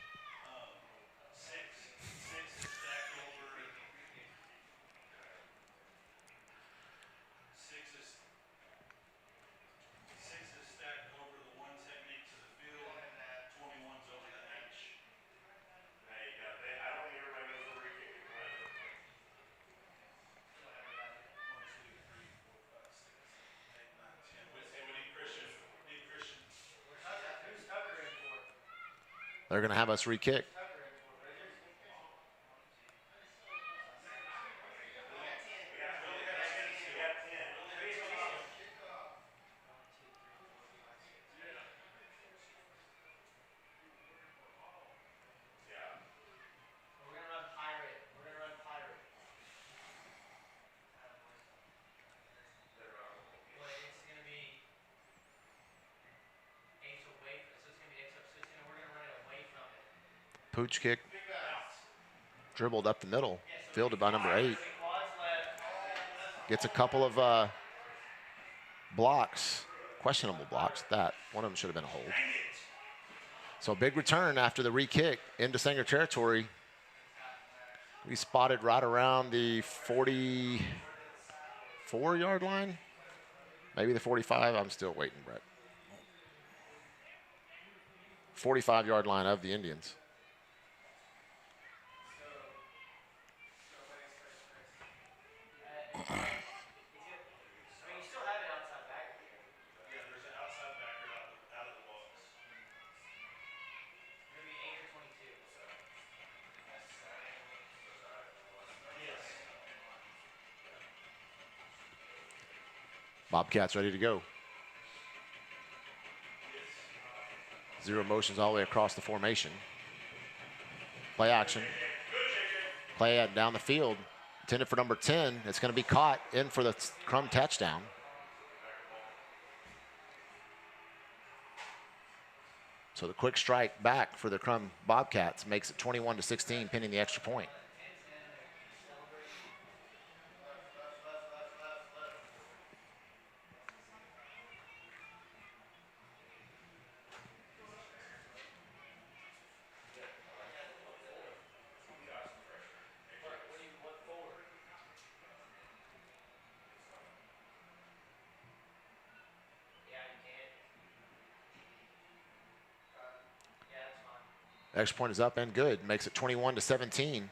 They're going to have us re-kick. Pooch kick, dribbled up the middle, fielded by number 8. Gets a couple of blocks, questionable blocks. One of them should have been a hold. So a big return after the re-kick into Sanger territory. We spotted right around the 44-yard line, maybe the 45. I'm still waiting, Brett. 45-yard line of the Indians. Bobcats ready to go. Zero motions all the way across the formation. Play action. Play down the field. Intended for number 10. It's going to be caught in for the Krum touchdown. So the quick strike back for the Krum Bobcats makes it 21-16, pinning the extra point. Extra point is up and good. Makes it 21-17.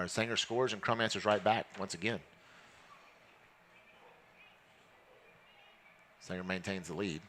Sanger scores and Krum answers right back once again. Sanger maintains the lead.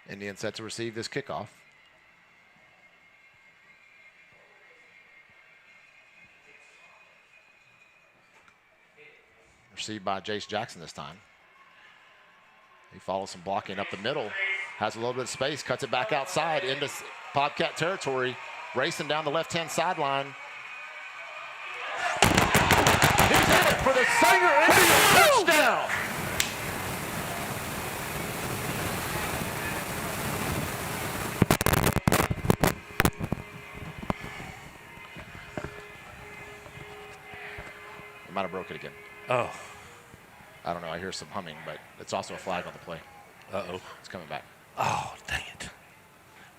Indians set to receive this kickoff. Received by Jace Jackson this time. He follows some blocking up the middle. Has a little bit of space, cuts it back outside into Bobcat territory. Racing down the left-hand sideline. He's in it for the Sanger Indians touchdown! Might have broke it again. Oh. I don't know. I hear some humming, but it's also a flag on the play. Uh-oh. It's coming back. Oh, dang it.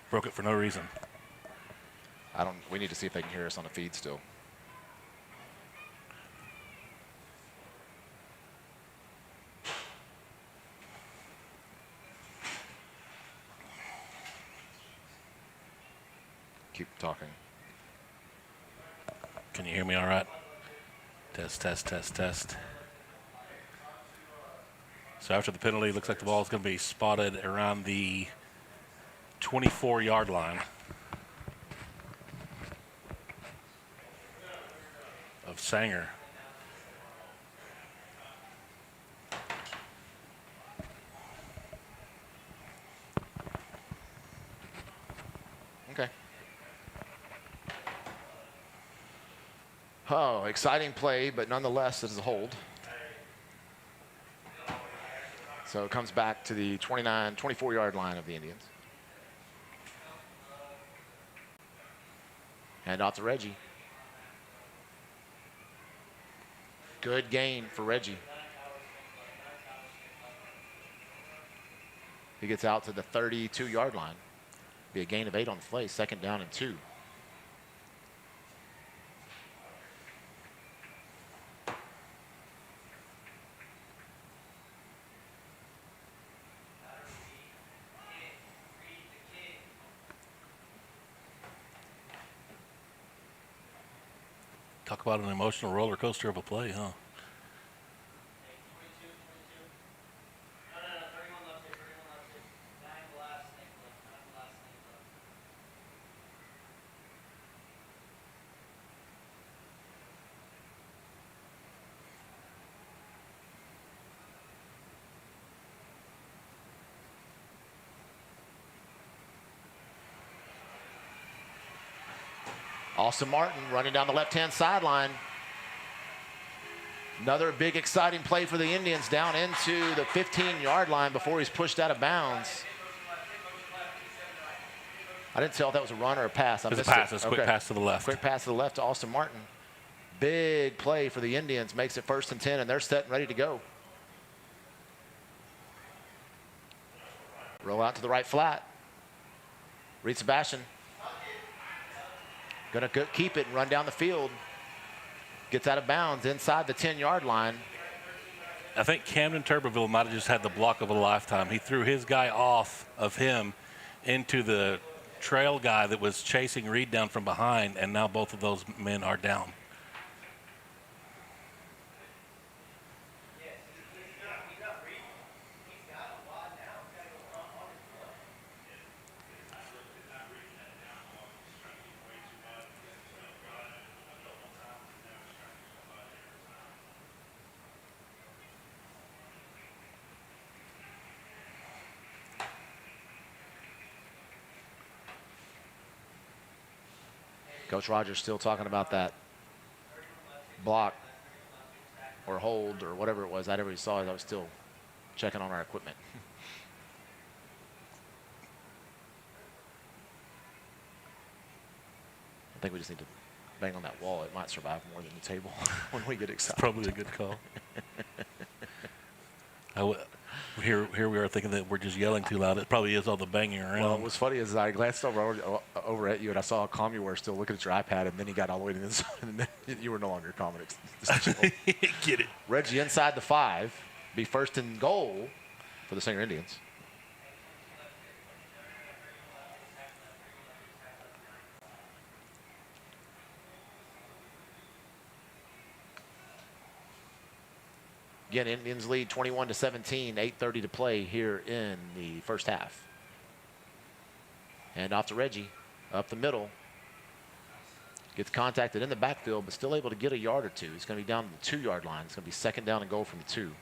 Broke it for no reason. We need to see if they can hear us on the feed still. Keep talking. Can you hear me all right? Test, test, test, test. So after the penalty, looks like the ball is going to be spotted around the 24-yard line of Sanger. Okay. Oh, exciting play, but nonetheless, it is a hold. So it comes back to the 24-yard line of the Indians. Hand off to Reggie. Good gain for Reggie. He gets out to the 32-yard line. Be a gain of 8 on the play, 2nd down and 2. Talk about an emotional roller coaster of a play, huh? Austin Martin running down the left-hand sideline. Another big exciting play for the Indians down into the 15-yard line before he's pushed out of bounds. I didn't tell if that was a run or a pass. It was a pass. It was a quick pass to the left. Quick pass to the left to Austin Martin. Big play for the Indians. Makes it 1st and 10, and they're set and ready to go. Roll out to the right flat. Reed Sebastian. Going to keep it and run down the field. Gets out of bounds inside the 10-yard line. I think Camden Tuberville might have just had the block of a lifetime. He threw his guy off of him into the trail guy that was chasing Reed down from behind, and now both of those men are down. Coach Rogers still talking about that block or hold or whatever it was. I never saw it. I was still checking on our equipment. I think we just need to bang on that wall. It might survive more than the table when we get excited. Probably a good call. Here we are thinking that we're just yelling too loud. It probably is all the banging around. Well, what's funny is I glanced over at you and I saw calm you were still looking at your iPad, and then you got all the way to the inside, and then you were no longer commenting. Get it. Reggie inside the 5, be first and goal for the Sanger Indians. Again, Indians lead 21-17, 8:30 to play here in the first half. And off to Reggie, up the middle. Gets contacted in the backfield, but still able to get a yard or two. He's going to be down to the 2-yard line. It's going to be second down and goal from the 2.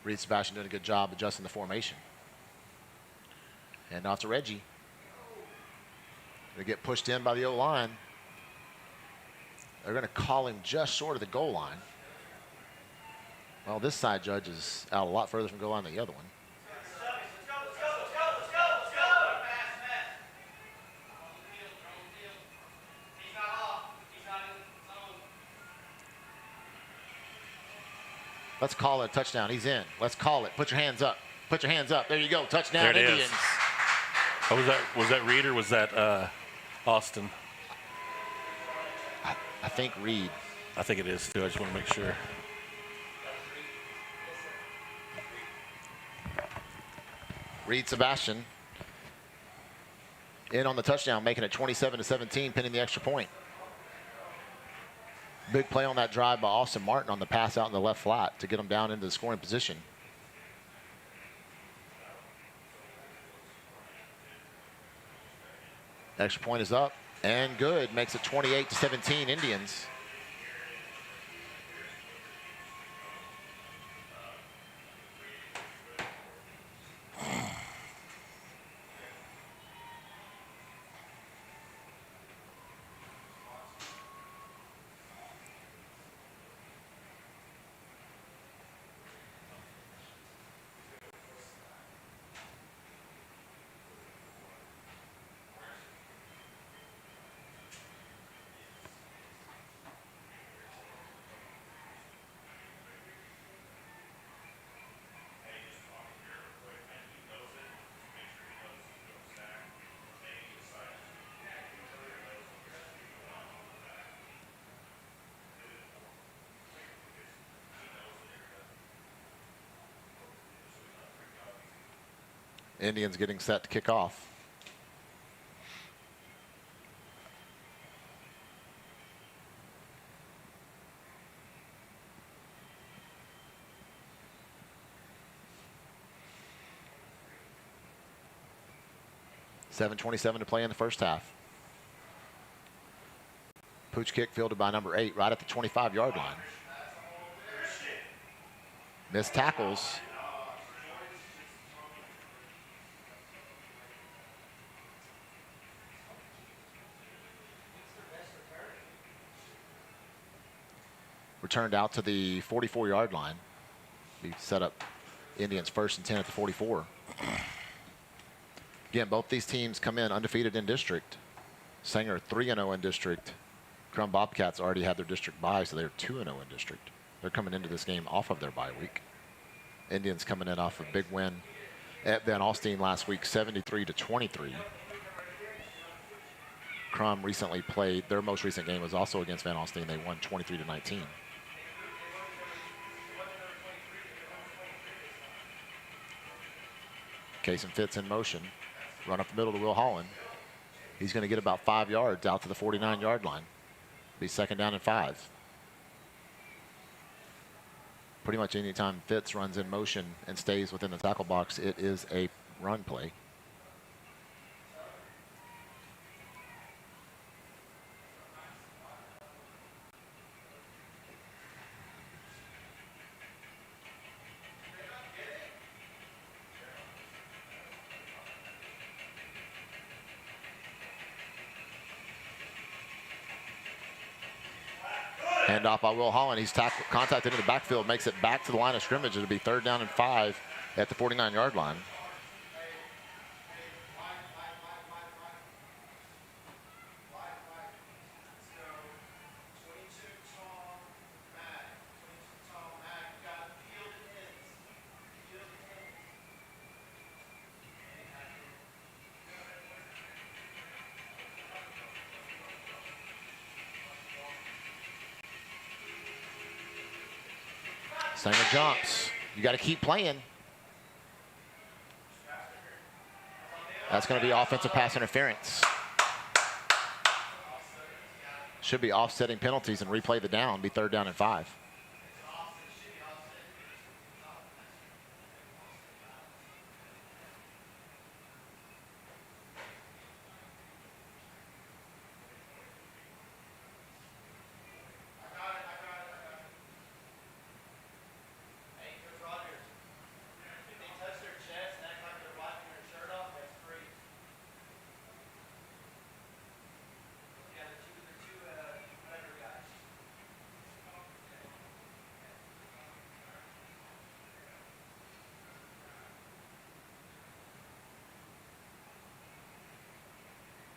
Reed Sebastian doing a good job adjusting the formation. And off to Reggie. They get pushed in by the O-line. They're going to call him just short of the goal line. Well, this side judge is out a lot further from goal line than the other one. Let's call it a touchdown. He's in. Let's call it. Put your hands up. Put your hands up. There you go. Touchdown, there it Indians. Is. Oh, was that Reed or was that Austin? I think Reed. I think it is too. I just want to make sure. Reed Sebastian in on the touchdown, making it 27-17, pinning the extra point. Big play on that drive by Austin Martin on the pass out in the left flat to get him down into the scoring position. Extra point is up and good. Makes it 28-17 Indians. Indians getting set to kick off. .7:27 to play in the first half. Pooch kick fielded by number 8 right at the 25-yard line. Missed tackles. returned out to the 44-yard line. We set up Indians 1st and 10 at the 44. Again, both these teams come in undefeated in district. Sanger 3-0 in district. Krum Bobcats already had their district bye, so they're 2-0 in district. They're coming into this game off of their bye week. Indians coming in off a big win at Van Alstyne last week, 73-23. Krum recently played, their most recent game was also against Van Alstyne. They won 23-19. Kaysen Fitz in motion. Run up the middle to Will Holland. He's going to get about 5 yards out to the 49-yard line. Be 2nd down and 5. Pretty much any time Fitz runs in motion and stays within the tackle box, it is a run play. Handoff by Will Holland. He's contacted in the backfield, makes it back to the line of scrimmage. It'll be 3rd down and 5 at the 49-yard line. Sanger jumps. You got to keep playing. That's going to be offensive pass interference. Should be offsetting penalties and replay the down. Be 3rd down and 5.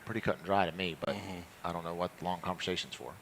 Pretty cut and dry to me, but I don't know what the long conversation's for.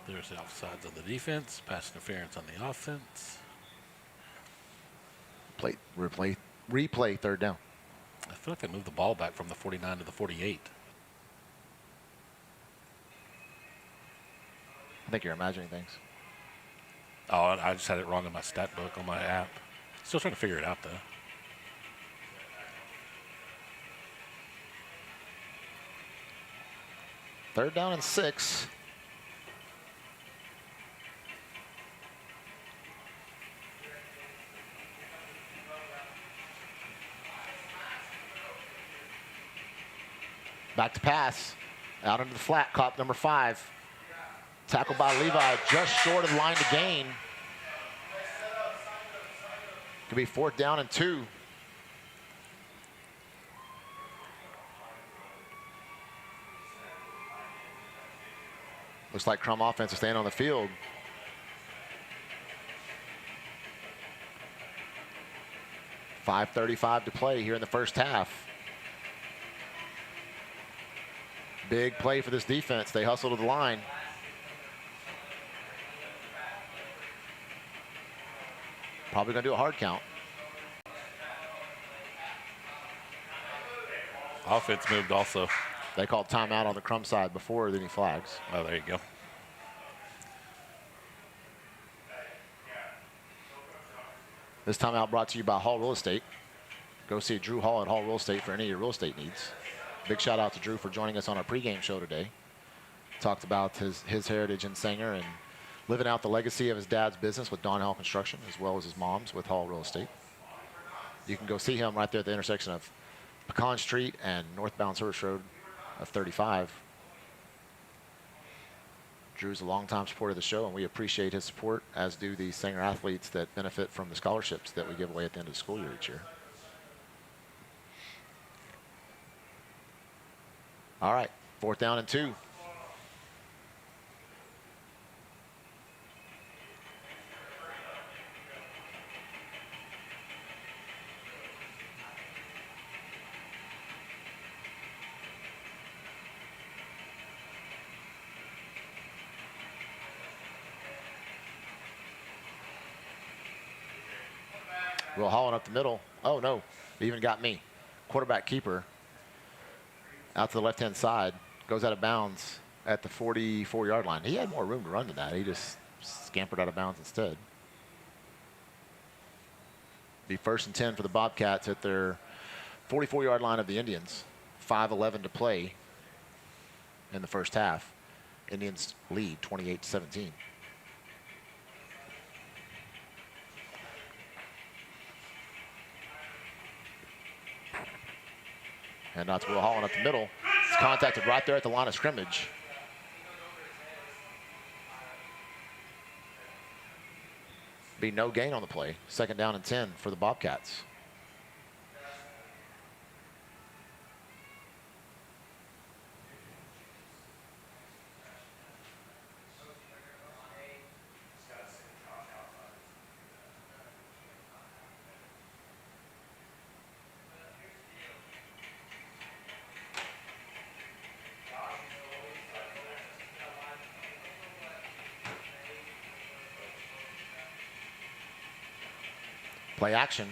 There's the offsides on the defense, pass interference on the offense. Replay 3rd down. I feel like they moved the ball back from the 49 to the 48. I think you're imagining things. Oh, I just had it wrong in my stat book on my app. Still trying to figure it out, though. Third down and 6. Back to pass. Out into the flat, caught number 5. Tackled by Levi, just short of the line to gain. Could be 4th down and 2. Looks like Krum offense is staying on the field. .5:35 to play here in the first half. Big play for this defense. They hustle to the line. Probably going to do a hard count. Offense moved also. They called timeout on the Krum side before any flags. Oh, there you go. This timeout brought to you by Hall Real Estate. Go see Drew Hall at Hall Real Estate for any of your real estate needs. Big shout out to Drew for joining us on our pregame show today. Talked about his heritage in Sanger and living out the legacy of his dad's business with Don Hall Construction, as well as his mom's with Hall Real Estate. You can go see him right there at the intersection of Pecan Street and northbound Service Road of 35. Drew's a longtime supporter of the show, and we appreciate his support, as do the Sanger athletes that benefit from the scholarships that we give away at the end of the school year each year. All right, 4th down and 2. Will Holland up the middle. Oh, no. It even got me. Quarterback keeper out to the left-hand side. Goes out of bounds at the 44-yard line. He had more room to run than that. He just scampered out of bounds instead. Be 1st and 10 for the Bobcats at their 44-yard line of the Indians. 5:11 to play in the first half. Indians lead 28-17. And now to Will Holland up the middle. He's contacted right there at the line of scrimmage. Be no gain on the play. 2nd down and 10 for the Bobcats. Play action.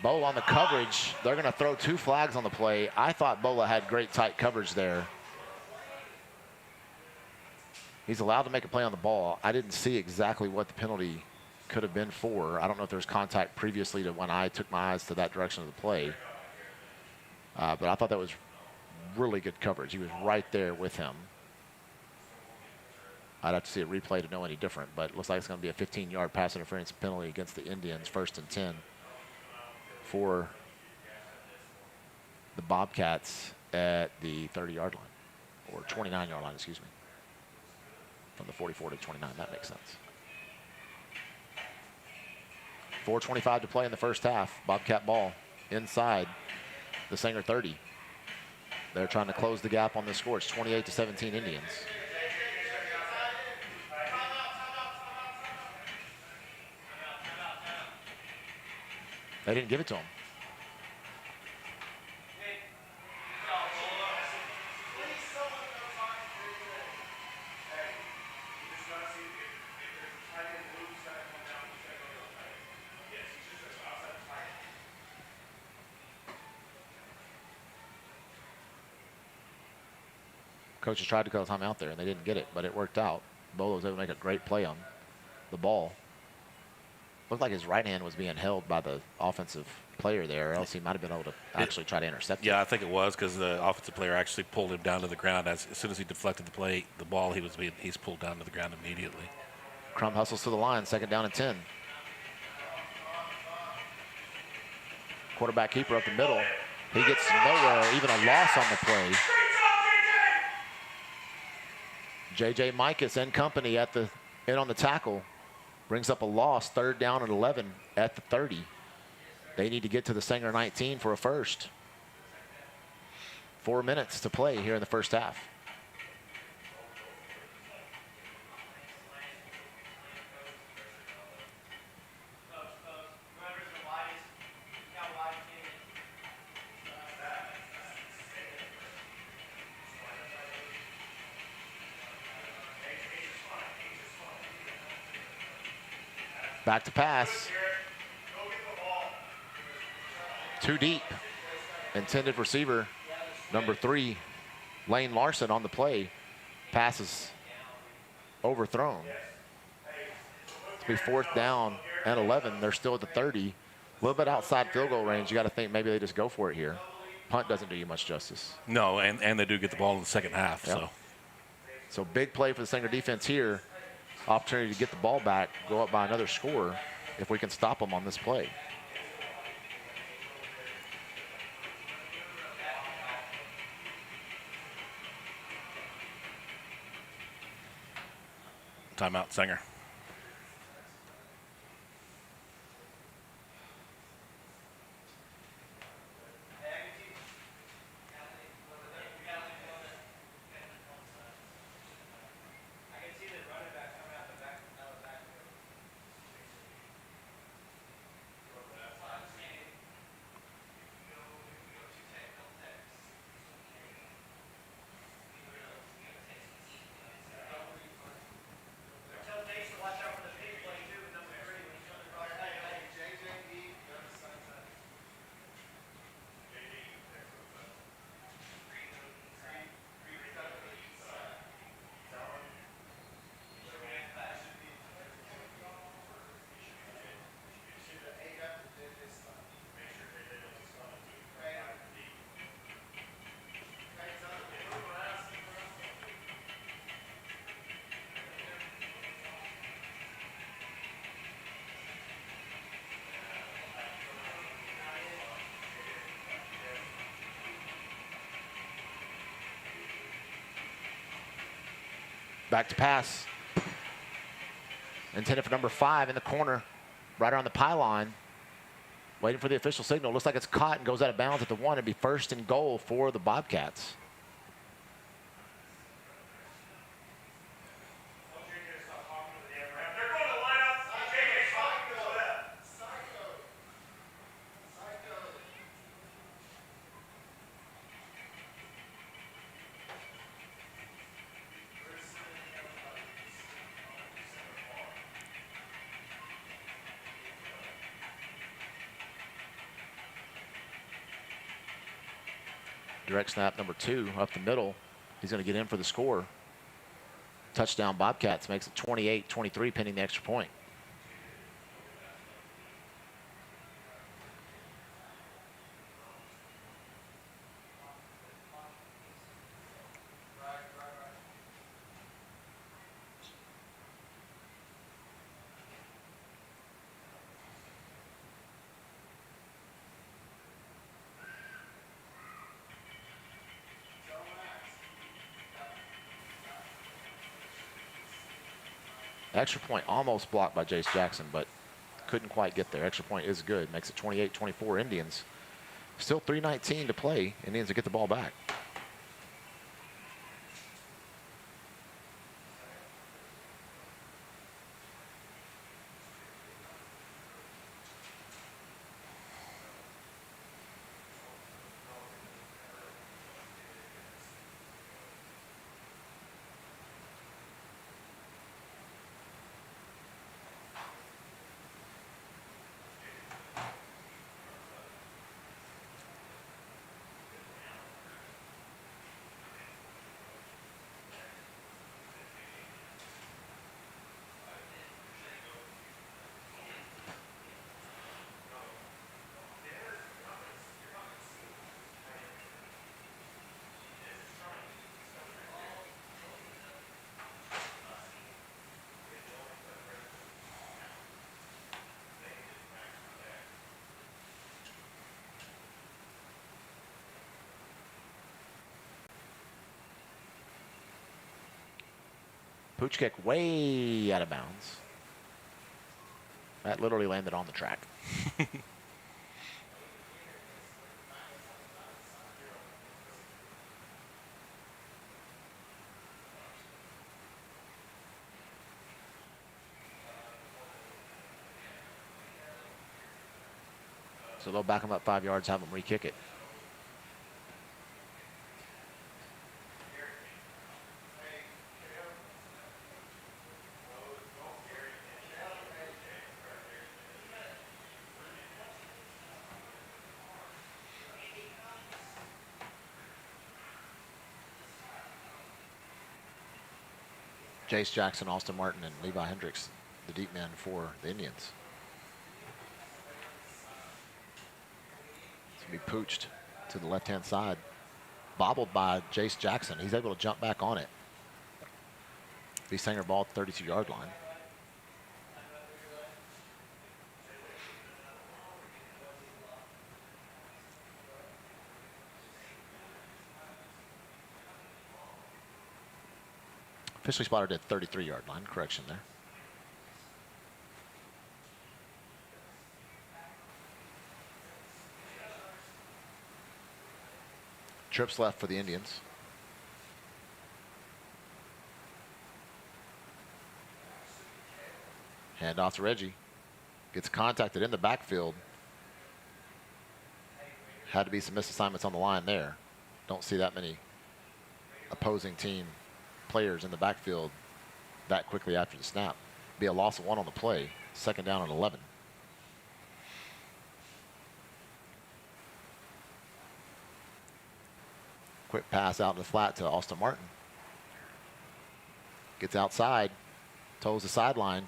Bola on the coverage. They're going to throw 2 flags on the play. I thought Bola had great tight coverage there. He's allowed to make a play on the ball. I didn't see exactly what the penalty could have been for. I don't know if there was contact previously to when I took my eyes to that direction of the play. But I thought that was really good coverage. He was right there with him. I'd have to see a replay to know any different, but it looks like it's going to be a 15-yard pass interference penalty against the Indians, 1st and 10 for the Bobcats at the 30-yard line, or 29-yard line, excuse me. From the 44 to 29, that makes sense. 4:25 to play in the first half. Bobcat ball inside the Sanger 30. They're trying to close the gap on this score. It's 28-17 Indians. They didn't give it to him. Coaches tried to call time out there, and they didn't get it, but it worked out. Bolo was able to make a great play on the ball. Looked like his right hand was being held by the offensive player there, or else he might have been able to actually try to intercept it. Yeah, I think it was, because the offensive player actually pulled him down to the ground. As soon as he deflected the ball, he's pulled down to the ground immediately. Krum hustles to the line, 2nd down and 10. Quarterback keeper up the middle. He gets nowhere, even a loss on the play. J.J. Mikas and company in on the tackle. Brings up a loss, 3rd down and 11 at the 30. They need to get to the Sanger 19 for a first. 4 minutes to play here in the first half. Back to pass. Too deep. Intended receiver, number 3, Lane Larson on the play. Passes overthrown. It'll be 4th down and 11. They're still at the 30. A little bit outside field goal range. You got to think maybe they just go for it here. Punt doesn't do you much justice. No, and they do get the ball in the second half. Yep. So big play for the Sanger defense here. Opportunity to get the ball back, go up by another score if we can stop them on this play. Timeout, Sanger. Back to pass. Intended for number 5 in the corner, right around the pylon. Waiting for the official signal. Looks like it's caught and goes out of bounds at the 1. It'd be first and goal for the Bobcats. Direct snap number 2 up the middle. He's going to get in for the score. Touchdown Bobcats, makes it 28-23 pending the extra point. Extra point almost blocked by Jace Jackson, but couldn't quite get there. Extra point is good. Makes it 28-24 Indians. Still 3:19 to play. Indians will get the ball back. Pooch kick way out of bounds. That literally landed on the track. So they'll back him up 5 yards, have him re-kick it. Jace Jackson, Austin Martin, and Levi Hendricks, the deep men for the Indians. Be pooched to the left-hand side. Bobbled by Jace Jackson. He's able to jump back on it. Be Sanger ball at the 32-yard line. Officially spotted at 33-yard line. Correction there. Trips left for the Indians. Hand off to Reggie. Gets contacted in the backfield. Had to be some misassignments on the line there. Don't see that many opposing team players in the backfield that quickly after the snap. Be a loss of 1 on the play. Second down and 11. Quick pass out in the flat to Austin Martin. Gets outside, toes the sideline,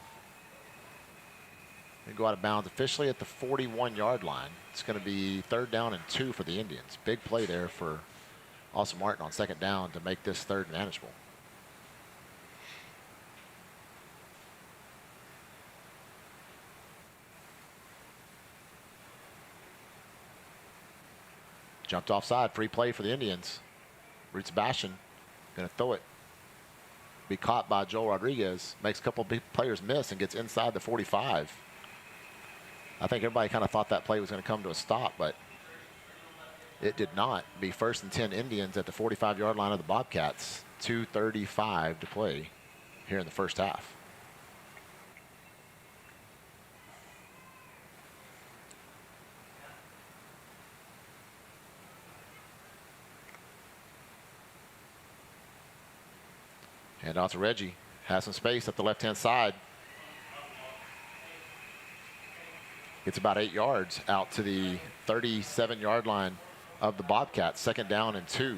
and go out of bounds officially at the 41-yard line. It's going to be 3rd down and 2 for the Indians. Big play there for Austin Martin on 2nd down to make this 3rd manageable. Jumped offside, free play for the Indians. Roots Bastion, going to throw it. Be caught by Joel Rodriguez. Makes a couple big players miss and gets inside the 45. I think everybody kind of thought that play was going to come to a stop, but it did not. Be 1st and 10 Indians at the 45-yard line of the Bobcats. 2:35 to play here in the first half. Hand off to Reggie. Has some space up the left-hand side. Gets about 8 yards out to the 37-yard line of the Bobcats. 2nd down and 2.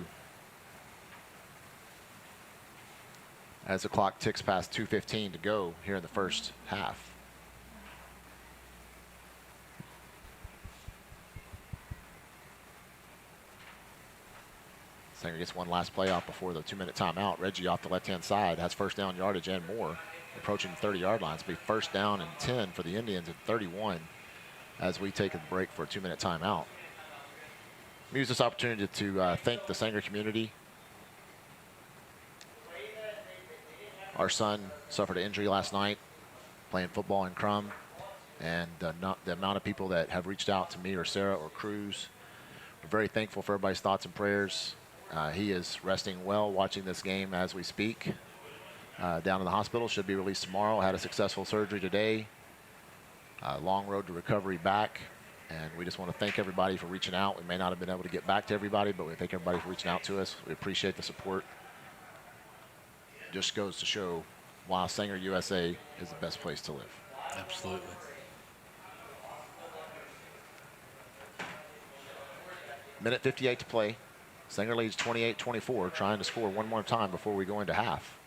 As the clock ticks past 2:15 to go here in the first half. Sanger gets one last play off before the 2-minute timeout. Reggie off the left-hand side has 1st down yardage and more. Approaching the 30-yard line. It's be 1st down and 10 for the Indians at 31 as we take a break for a 2-minute timeout. We use this opportunity to thank the Sanger community. Our son suffered an injury last night playing football in Krum, and the amount of people that have reached out to me or Sarah or Cruz. We're very thankful for everybody's thoughts and prayers. He is resting well, watching this game as we speak. Down in the hospital, should be released tomorrow. Had a successful surgery today. Long road to recovery back. And we just want to thank everybody for reaching out. We may not have been able to get back to everybody, but we thank everybody for reaching out to us. We appreciate the support. Just goes to show why Sanger USA is the best place to live. Absolutely. Minute 58 to play. Sanger leads 28-24, trying to score one more time before we go into half.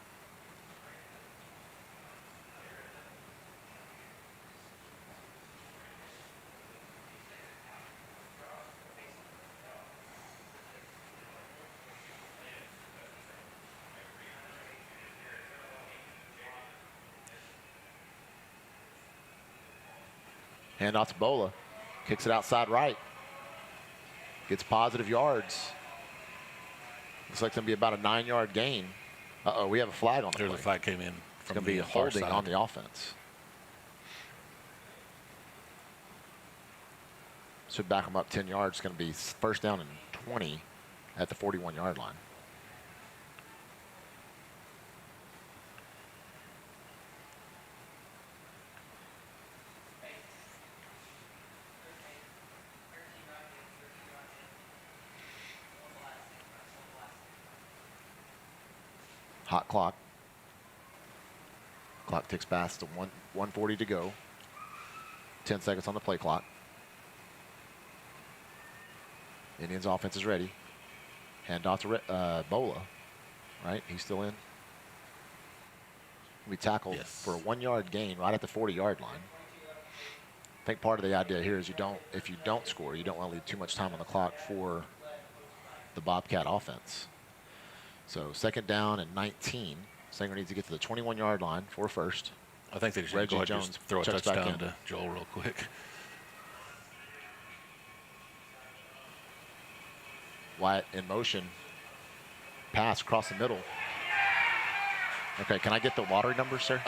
Hand off to Bola. Kicks it outside right. Gets positive yards. Looks like it's going to be about a 9-yard gain. Uh-oh, we have a flag on the There's play. a flag came in. It's going to be a holding on the offense. Should back them up 10 yards. It's going to be 1st down and 20 at the 41-yard line. Hot clock. Clock ticks past to 1:40 to go. 10 seconds on the play clock. Indians offense is ready. Hand off to Bola. Right? He's still in. We tackled for a 1-yard gain right at the 40-yard line. think part of the idea here is if you don't score, you don't want to leave too much time on the clock for the Bobcat offense. So 2nd down and 19. Sanger needs to get to the 21-yard line for first. I think they should Reggie go ahead and Jones just throw a checks back touchdown in. to Joel real quick. Wyatt in motion. Pass across the middle. Okay, can I get the lottery number, sir?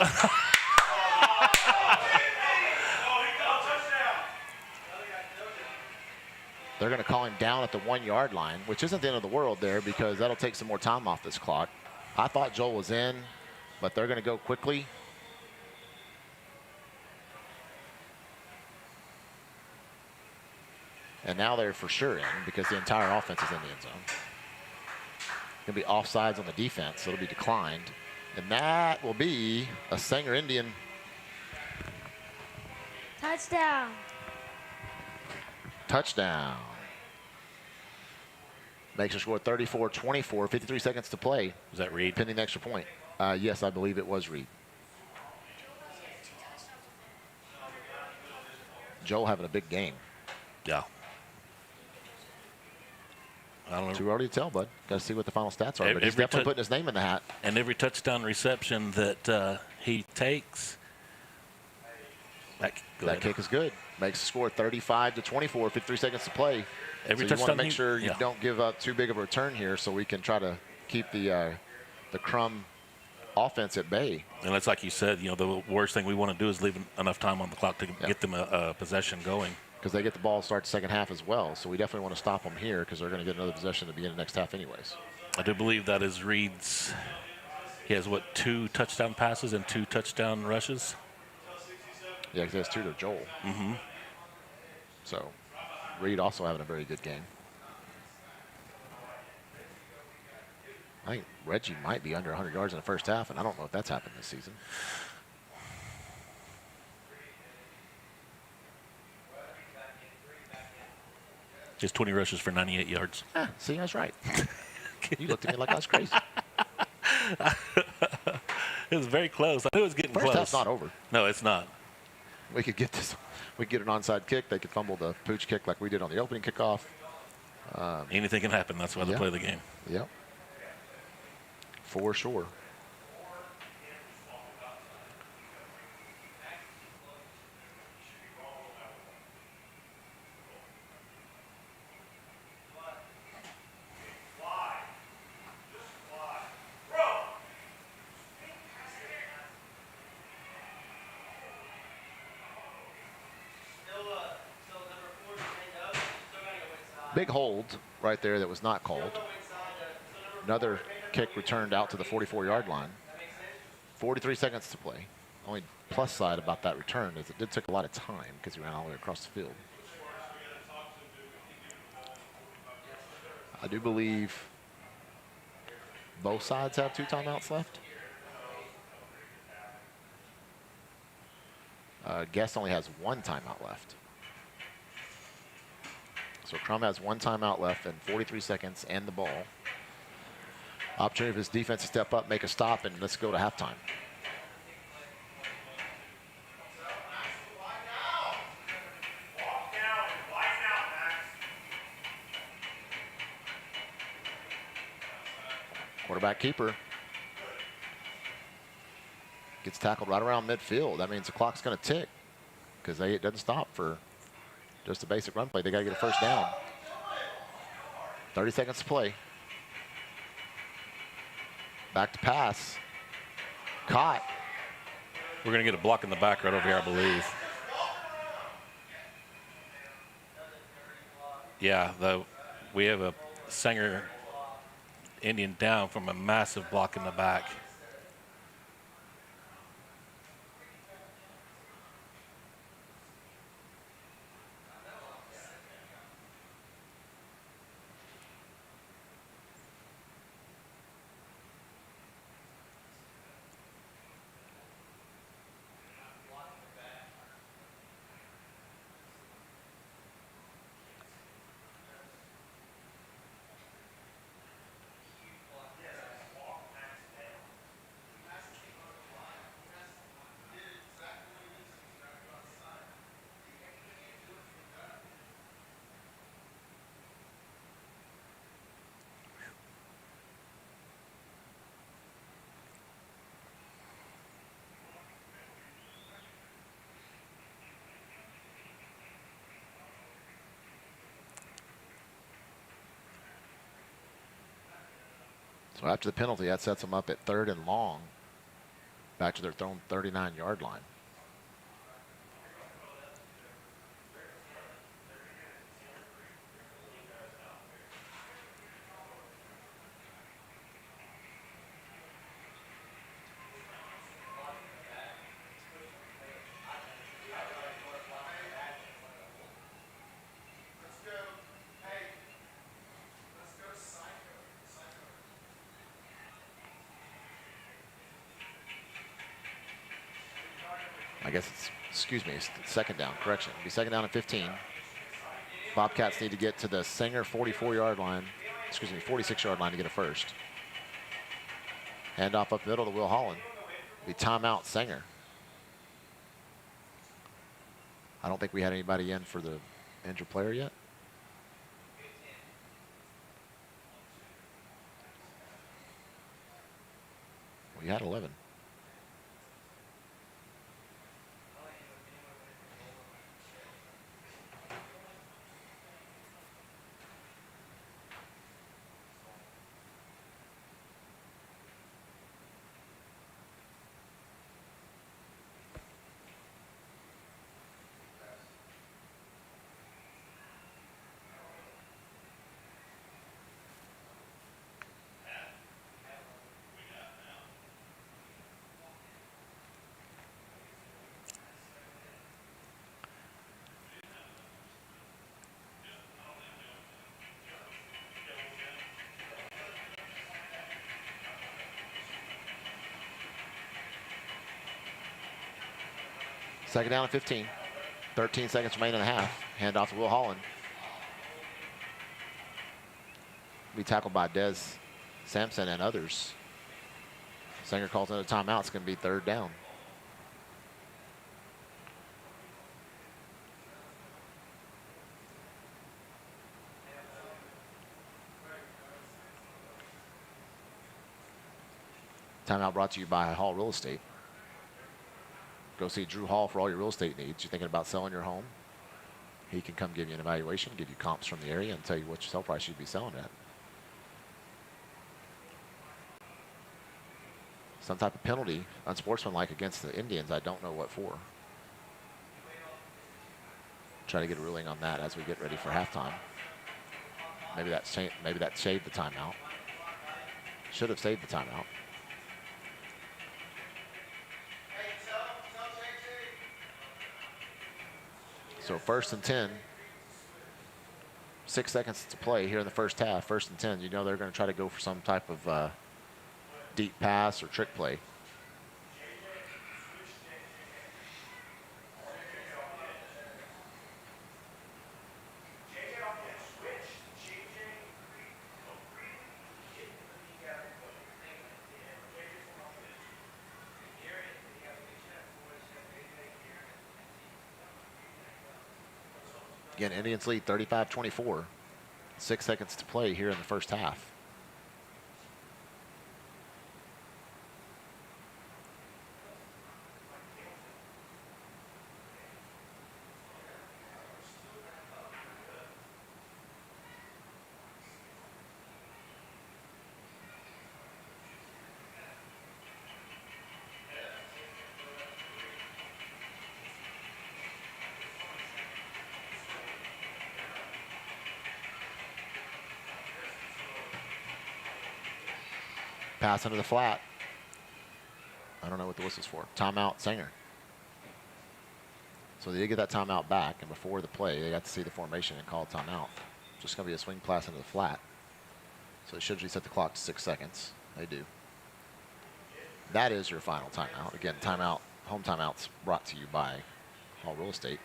They're going to call him down at the 1-yard line, which isn't the end of the world there because that'll take some more time off this clock. I thought Joel was in, but they're going to go quickly. And now they're for sure in because the entire offense is in the end zone. Going to be offsides on the defense, so it'll be declined. And that will be a Sanger Indian. Touchdown. Touchdown. Makes us score 34-24, 53 seconds to play. Was that Reed? Pending the extra point. Yes, I believe it was Reed. Joel having a big game. Yeah. I don't know. Too early to tell, bud. Got to see what the final stats are. But he's Every definitely putting his name in the hat. And every touchdown reception that he takes, that kick is good. Makes the score 35-24, 53 seconds to play. Every so you want touchdown to make sure you yeah. don't give up too big of a return here so we can try to keep the Krum offense at bay. And it's like you said, the worst thing we want to do is leave enough time on the clock to get them a possession going. Because they get the ball to start the second half as well. So we definitely want to stop them here because they're going to get another possession at the beginning of the next half anyways. I do believe that is Reed's. He has, 2 touchdown passes and 2 touchdown rushes? Yeah, because he has 2 to Joel. Mm-hmm. So Reed also having a very good game. I think Reggie might be under 100 yards in the first half, and I don't know if that's happened this season. Just 20 rushes for 98 yards. See, I was right. You looked at me like I was crazy. It was very close. I knew it was getting First close. half's not over. No, it's not. We could get this. We could get an onside kick. They could fumble the pooch kick like we did on the opening kickoff. Anything can happen. That's why they play the game. Yep. For sure. Big hold right there that was not called. Another kick returned out to the 44-yard line. 43 seconds to play. Only plus side about that return is it did take a lot of time because he ran all the way across the field. I do believe both sides have 2 timeouts left. Guest only has 1 timeout left. So Krum has 1 timeout left and 43 seconds and the ball. Opportunity for his defense to step up, make a stop, and let's go to halftime. Quarterback keeper gets tackled right around midfield. That means the clock's going to tick because it doesn't stop for just a basic run play. They got to get a first down. 30 seconds to play. Back to pass. Caught. We're going to get a block in the back right over here, I believe. Yeah, we have a Sanger Indian down from a massive block in the back. So after the penalty, that sets them up at 3rd and long, back to their own 39-yard line. I guess it's 2nd down. Correction. It'll be 2nd down and 15. Bobcats need to get to the Sanger 44-yard line. 46-yard line to get a first. Handoff up middle to Will Holland. Be timeout Sanger. I don't think we had anybody in for the injured player yet. We had 11. Second down and 15. 13 seconds remaining in the half. Handoff to Will Holland. Be tackled by Des Sampson and others. Sanger calls another timeout. It's going to be 3rd down. Timeout brought to you by Hall Real Estate. Go see Drew Hall for all your real estate needs. You're thinking about selling your home? He can come give you an evaluation, give you comps from the area, and tell you what your sell price you'd be selling at. Some type of penalty, unsportsmanlike against the Indians. I don't know what for. Try to get a ruling on that as we get ready for halftime. Maybe that saved the timeout. Should have saved the timeout. So 1st and 10. 6 seconds to play here in the first half. 1st and 10. You know they're going to try to go for some type of deep pass or trick play. Again, Indians lead 35-24. 6 seconds to play here in the first half. Pass into the flat. I don't know what the whistle's for. Timeout, Sanger. So they did get that timeout back, and before the play, they got to see the formation and call timeout. Just going to be a swing pass into the flat. So they should reset the clock to 6 seconds. They do. That is your final timeout. Again, timeout, home timeouts brought to you by Hall Real Estate.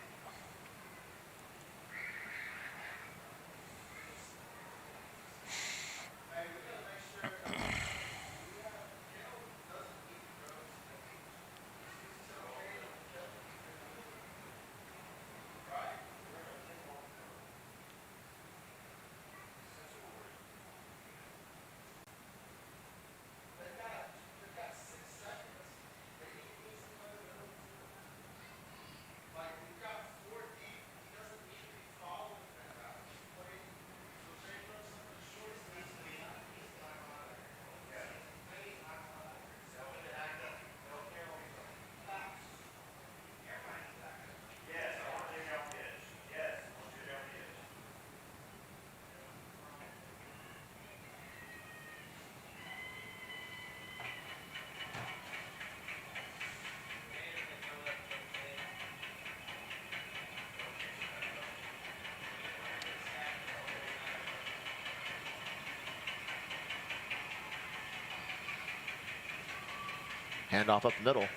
Handoff up the middle.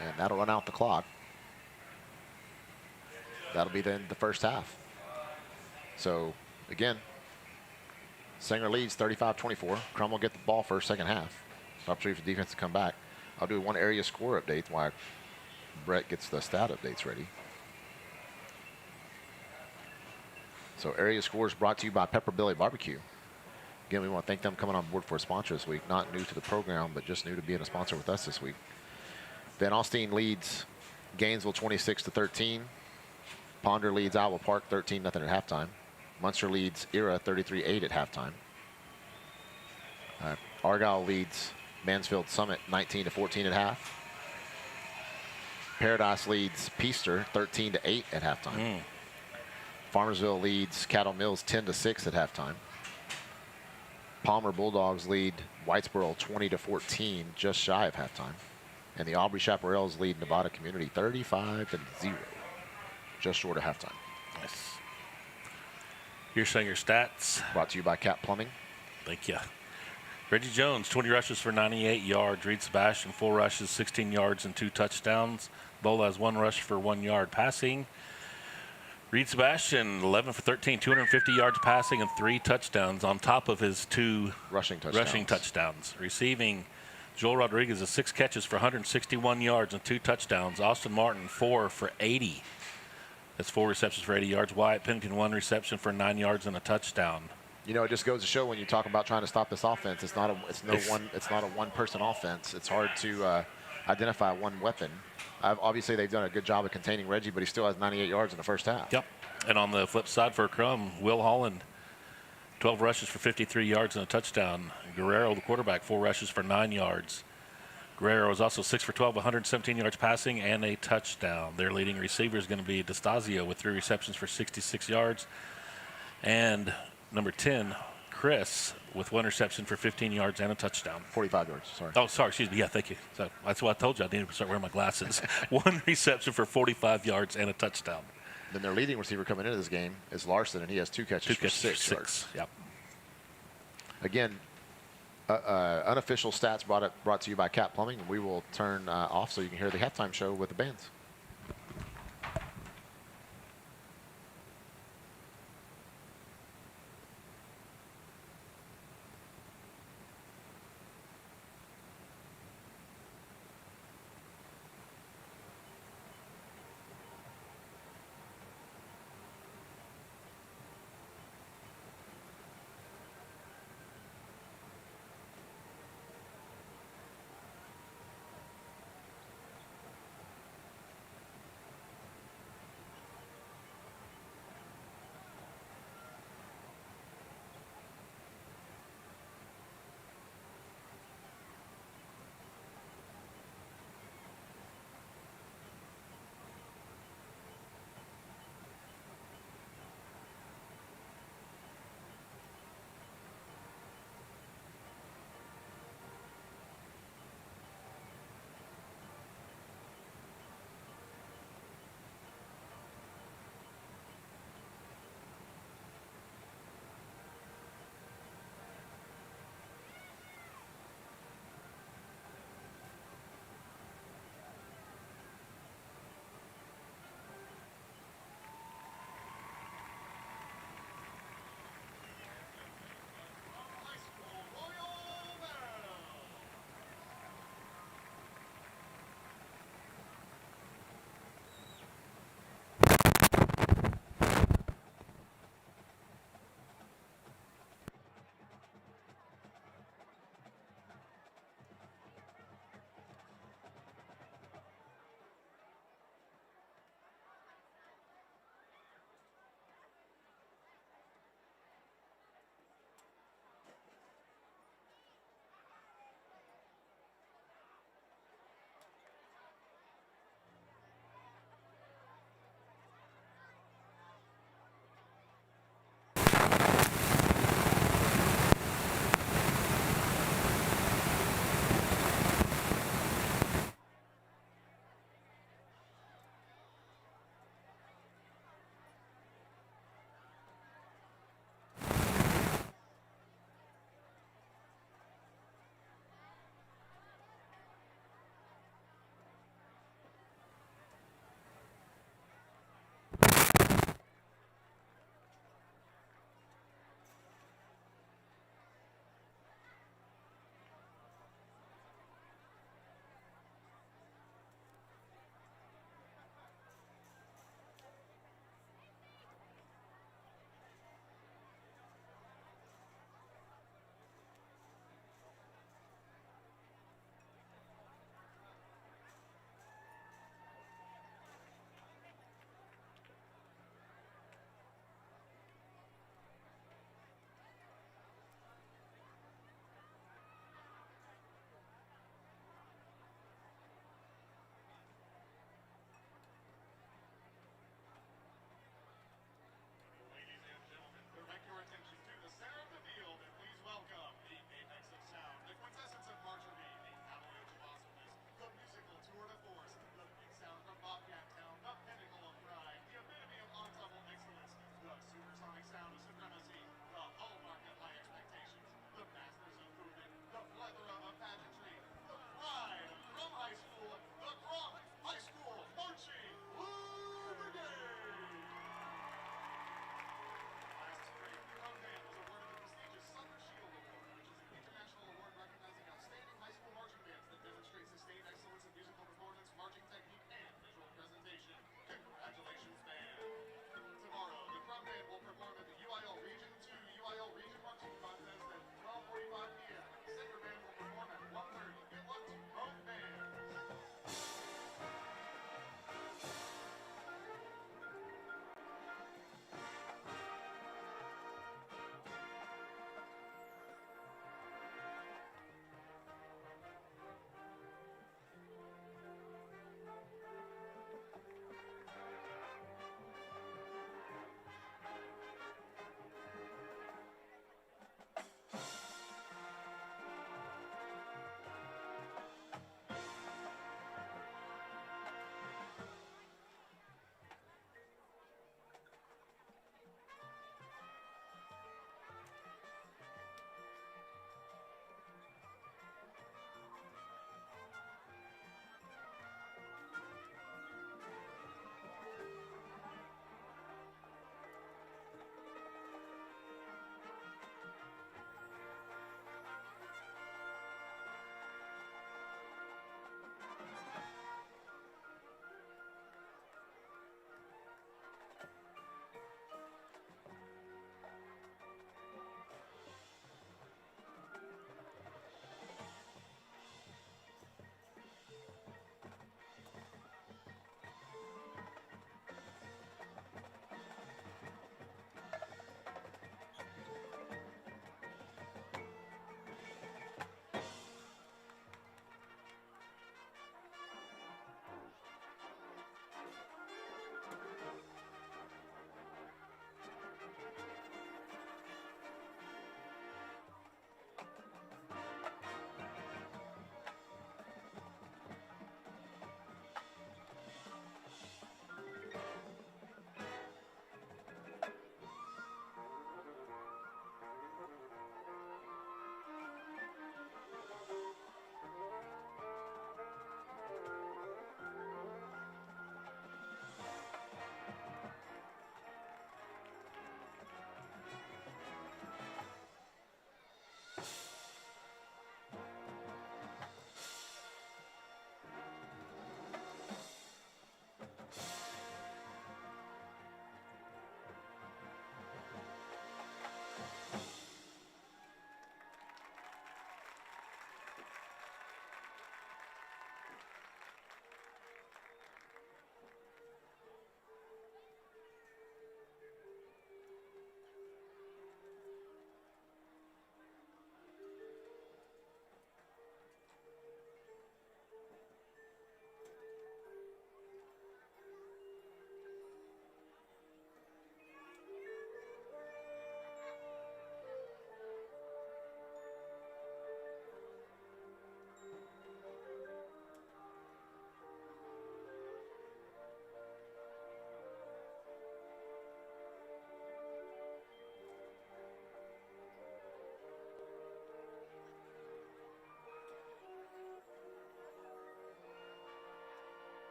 And that'll run out the clock. That'll be the end of the first half. So, again, Sanger leads 35-24. Krum will get the ball first, second half. Opportunity for defense to come back. I'll do one area score update while Brett gets the stat updates ready. So area scores brought to you by Pepper Billy Barbecue. Again, we want to thank them coming on board for a sponsor this week. Not new to the program, but just new to being a sponsor with us this week. Van Alstyne leads Gainesville 26-13. Ponder leads Iowa Park 13-0 at halftime. Munster leads Era 33-8 at halftime. Argyle leads Mansfield Summit 19-14 at half. Paradise leads Peaster 13-8 at halftime. Farmersville leads Cattle Mills 10-6 at halftime. Palmer Bulldogs lead Whitesboro 20-14, just shy of halftime. And the Aubrey Chaparrals lead Nevada Community 35-0, just short of halftime. Nice. Here's Sanger stats. Brought to you by Cat Plumbing. Thank you. Reggie Jones, 20 rushes for 98 yards. Reed Sebastian, 4 rushes, 16 yards, and 2 touchdowns. Bola has 1 rush for 1 yard passing. Reed Sebastian, 11 for 13, 250 yards passing and 3 touchdowns on top of his 2 rushing touchdowns. Receiving, Joel Rodriguez has 6 catches for 161 yards and 2 touchdowns. Austin Martin, 4 for 80. That's 4 receptions for 80 yards. Wyatt Pennington, 1 reception for 9 yards and a touchdown. You know, it just goes to show when you talk about trying to stop this offense, it's not a one-person offense. It's hard to identify one weapon. Obviously, they've done a good job of containing Reggie, but he still has 98 yards in the first half. Yep. And on the flip side for Krum, Will Holland, 12 rushes for 53 yards and a touchdown. Guerrero, the quarterback, 4 rushes for 9 yards. Guerrero was also 6 for 12, 117 yards passing and a touchdown. Their leading receiver is going to be DeStasio with 3 receptions for 66 yards. And number 10, Chris, with 1 reception for 15 yards and a touchdown. 45 yards, sorry. Oh, sorry, excuse me. Yeah, thank you. So that's what I told you. I needed to start wearing my glasses. 1 reception for 45 yards and a touchdown. Then their leading receiver coming into this game is Larson, and he has 2 catches for 6 yards. Yep. Again, unofficial stats brought to you by Cat Plumbing. We will turn off so you can hear the halftime show with the bands.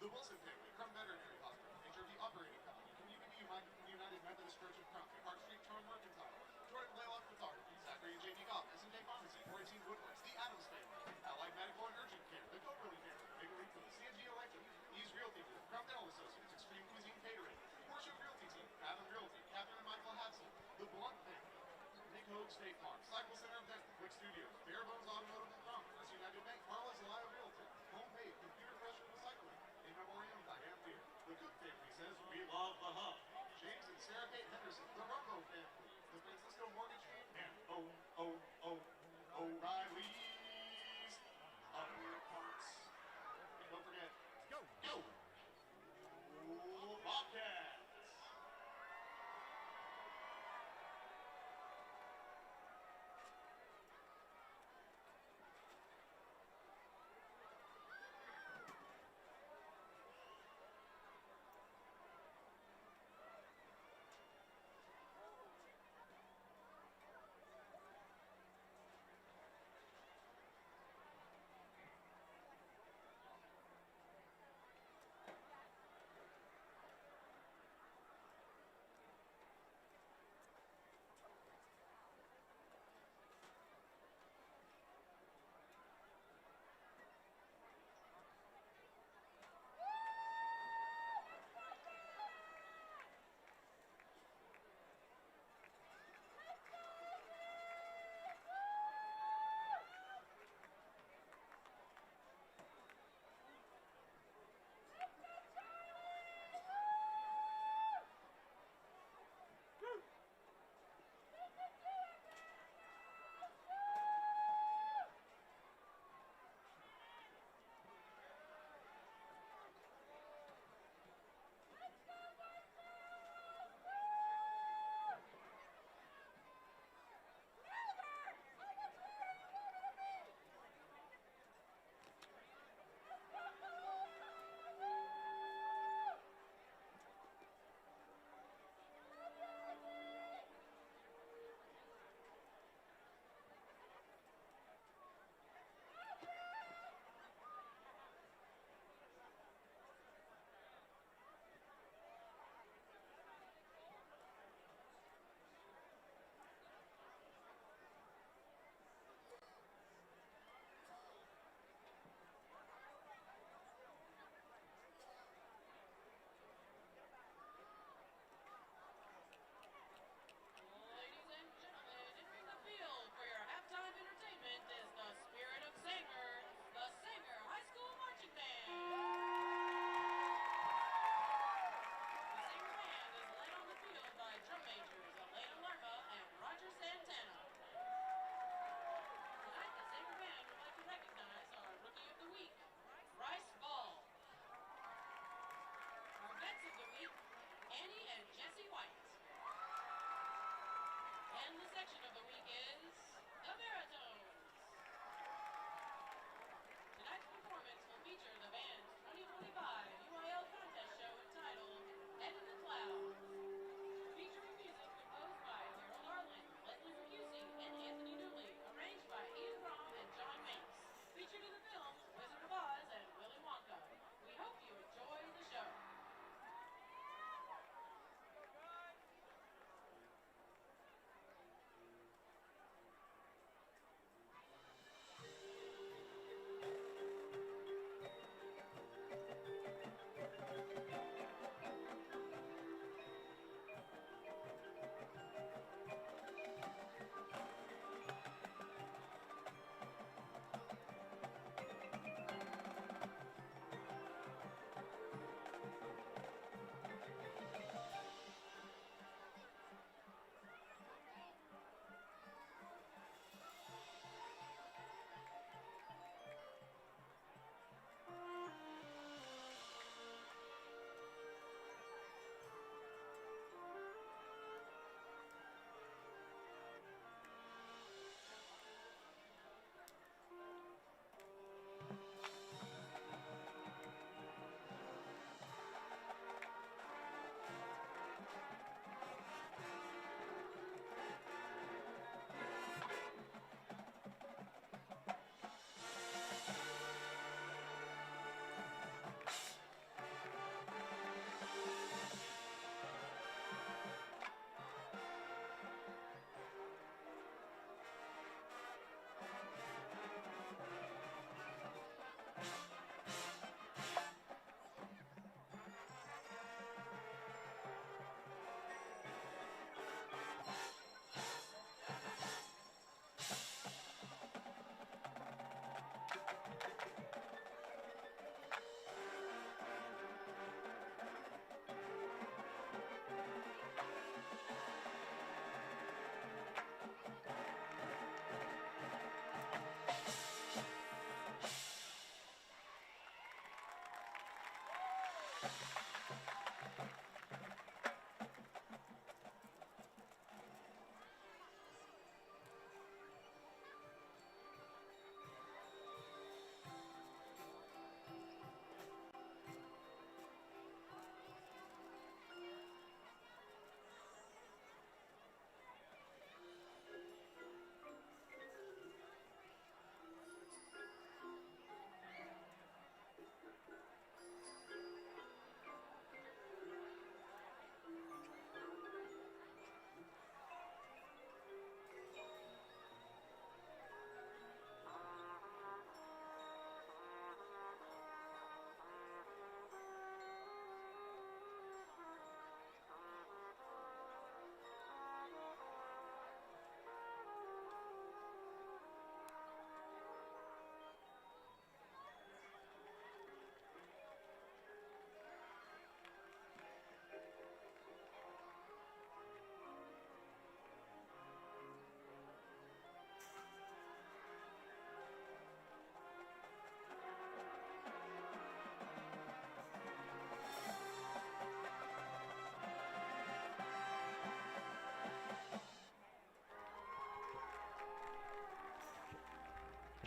The Wilson family, Krum Veterinary Hospital, HRV Operating Company, Community United Methodist Church of Krum, Park Street Tone Mercantile, Jordan Blaylock Photography, Zachary and JD Goff, S&J Pharmacy, 418 Woodworks, The Adams Family, Allied Medical and Urgent Care, The Coberly Family, Bigger Refill, CNG Electric, Ease Realty Group, Krum Dental Associates, Extreme Cuisine Catering, Porsche Realty Team, Fathom Realty, Catherine and Michael Hadson, The Blunt Family, Nick Hogue State Farm, Cycle Center of Denton, Quick Studios, Barebones Automotive and Krum, First United Bank, Carlos Elia Realty, Home Pay, Computer Pressure Recycling, In Memoriam Diane Lear. The Cook family says we love the hub. James and Sarah Kate Henderson, the Rumbo family, the Francisco Mortgage Team, and O'Reilly's Auto Parts. And don't forget, go Bobcats!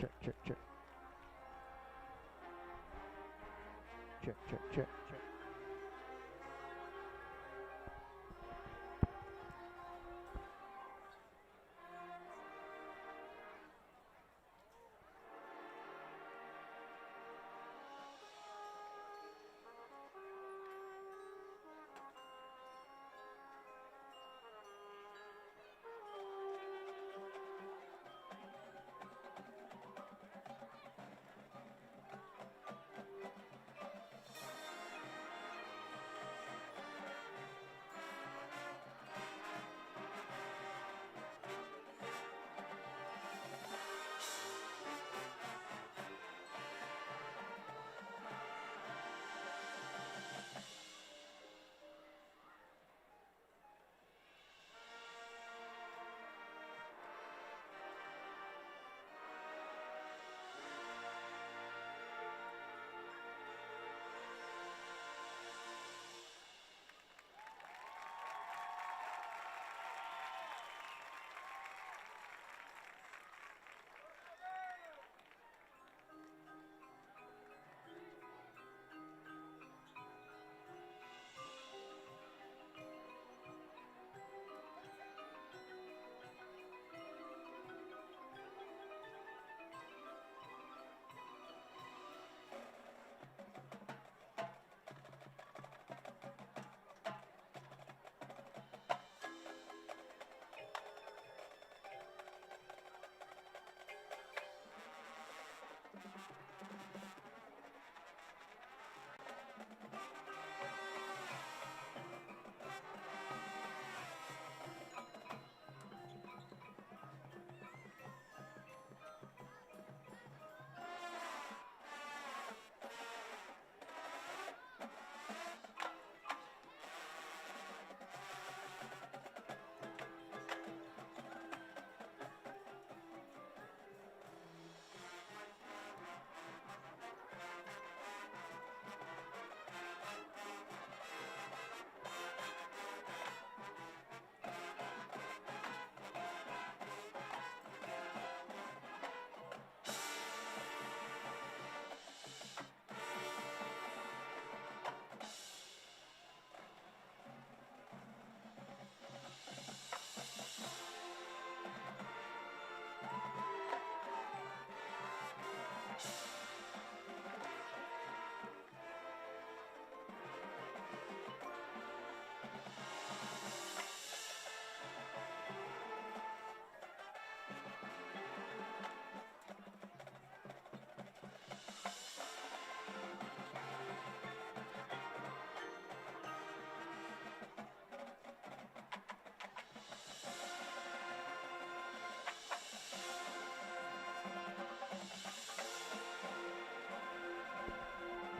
check, check, check. Check, check, check, check.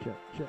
Check, check.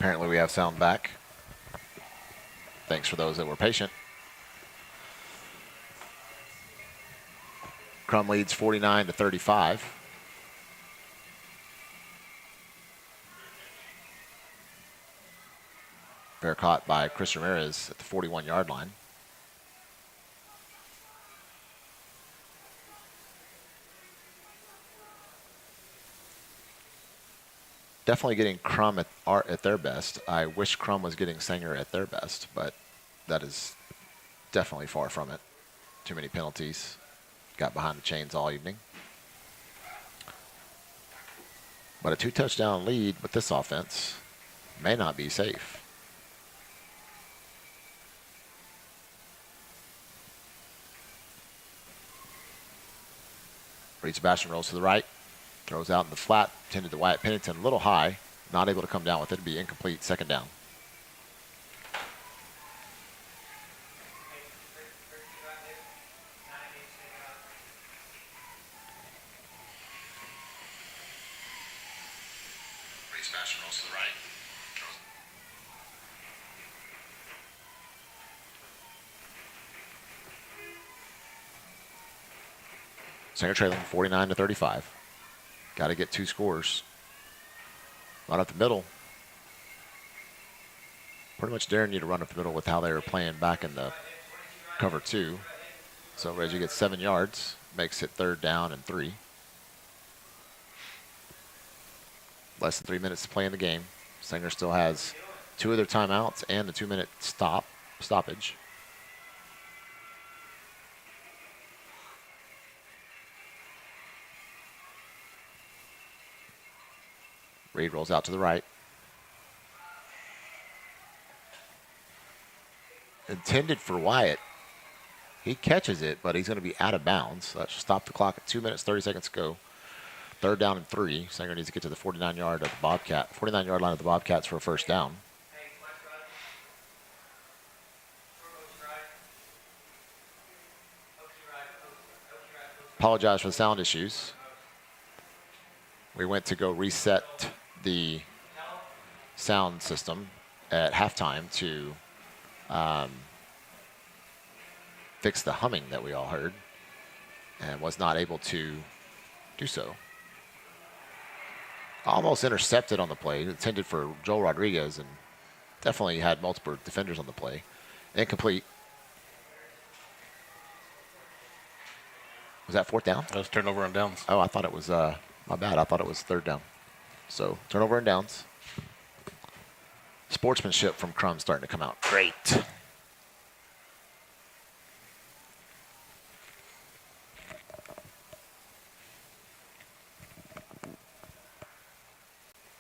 Apparently we have sound back. Thanks for those that were patient. Krum leads 49-35. Fair caught by Chris Ramirez at the 41-yard line. Definitely getting Krum at their best. I wish Krum was getting Sanger at their best, but that is definitely far from it. Too many penalties. Got behind the chains all evening. But a 2-touchdown lead with this offense may not be safe. Reed Sebastian rolls to the right. Throws out in the flat, intended to Wyatt Pennington, a little high. Not able to come down with it. It'd be incomplete, second down. Reed Sebastian rolls to the right. Sanger trailing 49-35. Got to get 2 scores. Run up the middle. Pretty much daring you to run up the middle with how they were playing back in the cover 2. So Reggie gets 7 yards, makes it 3rd down and 3. Less than 3 minutes to play in the game. Sanger still has 2 of their timeouts and a 2-minute stoppage. Reed rolls out to the right. Intended for Wyatt. He catches it, but he's going to be out of bounds. So that should stop the clock at 2 minutes, 30 seconds to go. 3rd down and 3. Sanger needs to get to the 49-yard line of the Bobcats for a first down. Apologize for the sound issues. We went to go reset the sound system at halftime to fix the humming that we all heard, and was not able to do so. Almost intercepted on the play, intended for Joel Rodriguez, and definitely had multiple defenders on the play. Incomplete. Was that 4th down? That was turnover on downs. Oh, I thought it was, my bad. I thought it was 3rd down. So, turnover and downs. Sportsmanship from Krum starting to come out. Great.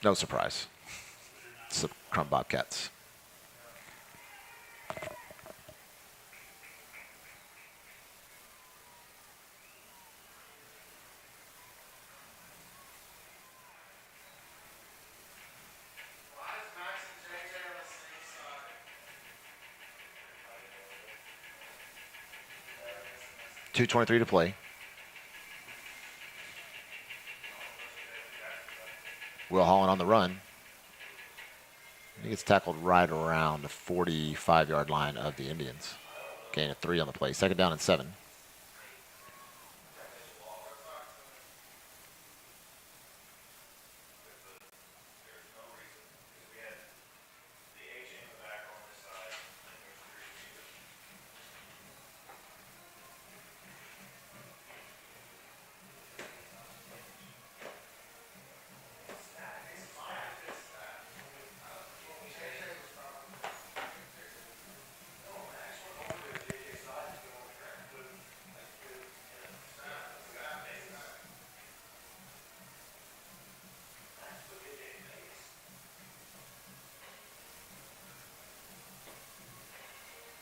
No surprise. It's the Krum Bobcats. .223 to play. Will Holland on the run. He gets tackled right around the 45-yard line of the Indians. Gain of 3 on the play. 2nd down and 7.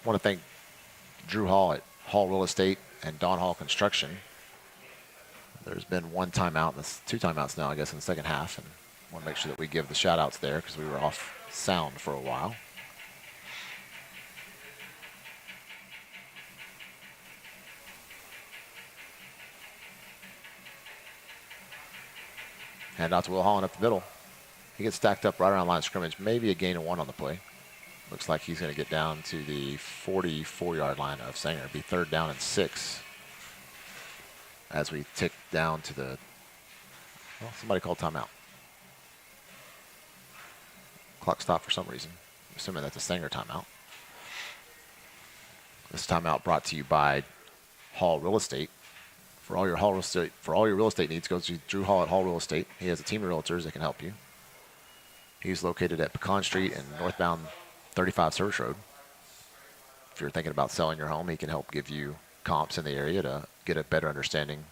I want to thank Drew Hall at Hall Real Estate and Don Hall Construction. There's been 1 timeout, 2 timeouts now, I guess, in the second half. And I want to make sure that we give the shout outs there because we were off sound for a while. Hand out to Will Holland up the middle. He gets stacked up right around line of scrimmage, maybe a gain of 1 on the play. Looks like he's going to get down to the 44-yard line of Sanger. It'll be 3rd down and 6 as we tick down to the, well, somebody called timeout. Clock stopped for some reason. I'm assuming that's a Sanger timeout. This timeout brought to you by Hall Real Estate. For all your real estate needs, go to Drew Hall at Hall Real Estate. He has a team of realtors that can help you. He's located at Pecan Street and northbound 35 Service Road. If you're thinking about selling your home, he can help give you comps in the area to get a better understanding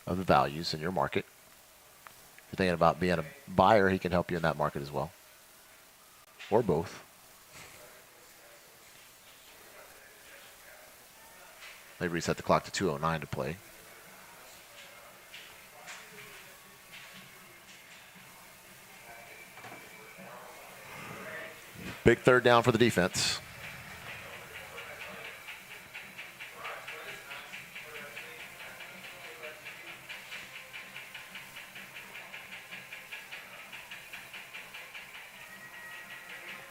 of the values in your market. If you're thinking about being a buyer, he can help you in that market as well, or both. They reset the clock to 2:09 to play. Big 3rd down for the defense.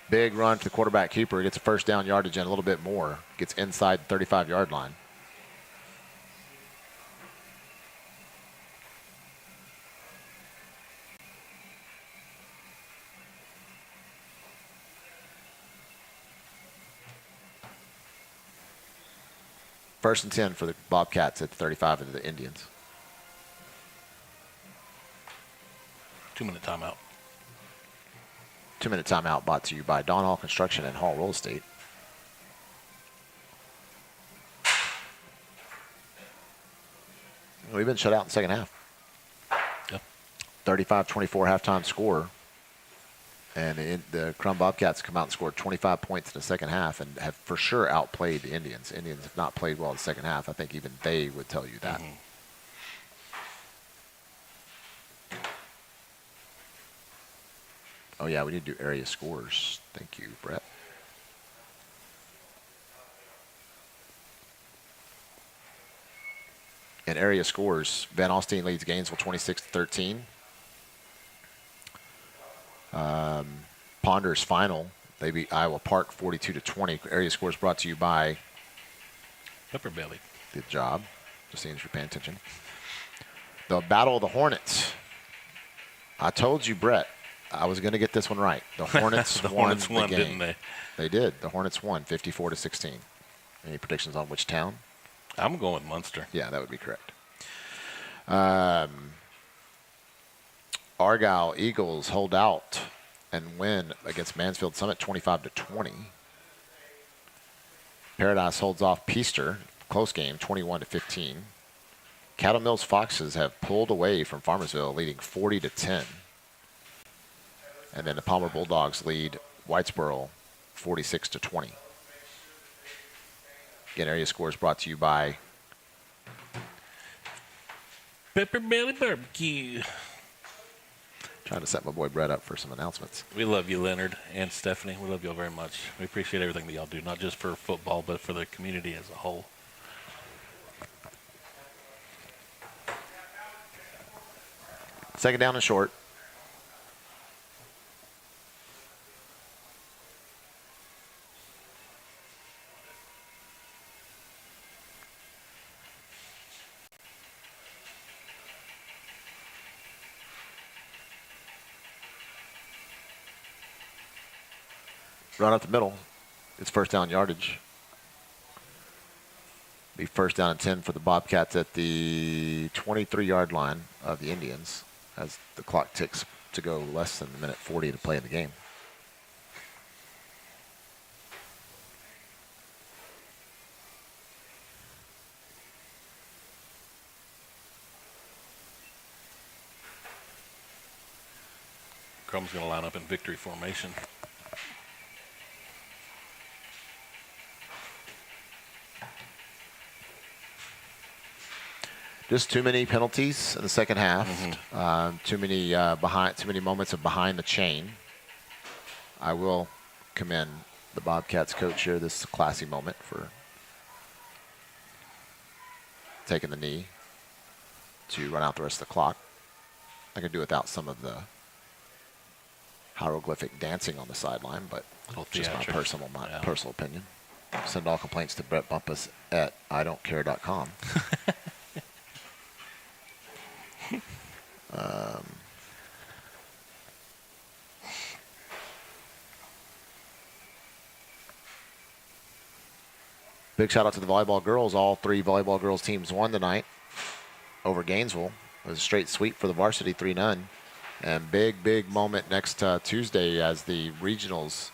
Big run to the quarterback keeper. Gets a 1st down yardage and a little bit more. Gets inside the 35-yard line. First and 10 for the Bobcats at the 35 of the Indians. 2-minute timeout. 2-minute timeout brought to you by Don Hall Construction and Hall Real Estate. We've been shut out in the second half. Yep. 35-24 halftime score. And the Krum Bobcats come out and scored 25 points in the second half and have for sure outplayed the Indians. Indians have not played well in the second half. I think even they would tell you that. Mm-hmm. Oh, yeah, we need to do area scores. Thank you, Brett. In area scores, Van Alstyne leads Gainesville 26-13. Ponders final, they beat Iowa Park 42-20. Area scores brought to you by Pepper Belly. Good job. Just seeing if you're paying attention. The Battle of the Hornets. I told you, Brett, I was going to get this one right. The Hornets the won Hornets the won, game. didn't they? They did. The Hornets won 54-16. Any predictions on which town? I'm going with Munster. Yeah, that would be correct. Argyle Eagles hold out and win against Mansfield Summit 25-20. Paradise holds off Peaster, close game, 21-15. Cattle Mills Foxes have pulled away from Farmersville, leading 40-10. And then the Palmer Bulldogs lead Whitesboro 46-20. Again, area scores brought to you by Pepper Belly Barbecue. Trying to set my boy Brett up for some announcements. We love you, Leonard and Stephanie. We love you all very much. We appreciate everything that y'all do, not just for football, but for the community as a whole. Second down and short. Run up the middle. It's 1st down yardage. Be 1st down and 10 for the Bobcats at the 23-yard line of the Indians as the clock ticks to go less than a minute 40 to play in the game. Krum's going to line up in victory formation. Just too many penalties in the second half. Too many moments of behind the chain. I will commend the Bobcats coach here. This is a classy moment for taking the knee to run out the rest of the clock. I could do without some of the hieroglyphic dancing on the sideline, but Little just my theatrics. personal opinion. Send all complaints to Brett Bumpus at idon'tcare.com. Big shout out to the volleyball girls. All 3 volleyball girls teams won tonight over Gainesville. It was a straight sweep for the varsity, 3-0. And big moment next Tuesday as the regionals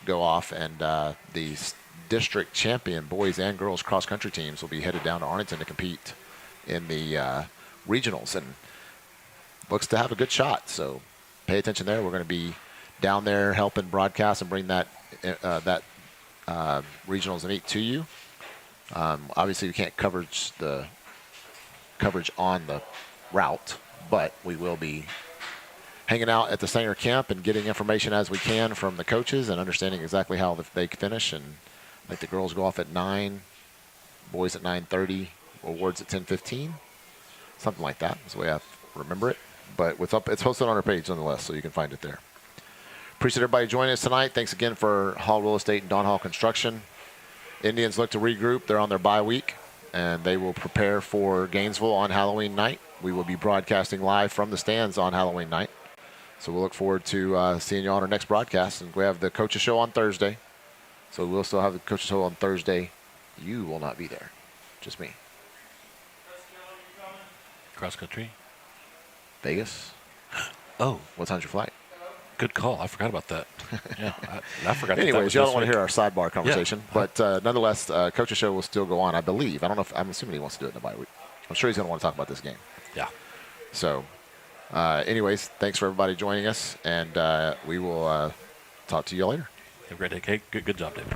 go off, and the district champion boys and girls cross country teams will be headed down to Arlington to compete in the regionals, and looks to have a good shot. So pay attention there. We're going to be down there helping broadcast and bring that regionals meet to you. Obviously, we can't coverage on the route, but we will be hanging out at the Sanger camp and getting information as we can from the coaches and understanding exactly how they finish. And I think the girls go off at 9, boys at 9:30, awards at 10:15, something like that is the way I remember it. But it's posted on our page nonetheless, so you can find it there. Appreciate everybody joining us tonight. Thanks again for Hall Real Estate and Don Hall Construction. Indians look to regroup. They're on their bye week, and they will prepare for Gainesville on Halloween night. We will be broadcasting live from the stands on Halloween night. So we'll look forward to seeing you on our next broadcast. And we have the coaches show on Thursday. So we'll still have the coaches show on Thursday. You will not be there. Just me. Cross country. Vegas? Oh, What time's your flight? good call. I forgot about that. Yeah, I forgot. Anyways, that y'all was don't want to this hear our sidebar conversation. Yeah. But nonetheless, coaches show will still go on, I believe. I don't know if I'm assuming he wants to do it in the bye week. I'm sure he's going to want to talk about this game. week. Yeah. So, anyways, thanks for everybody joining us, and we will talk to you later. Have a great day, Kate. Good job, David.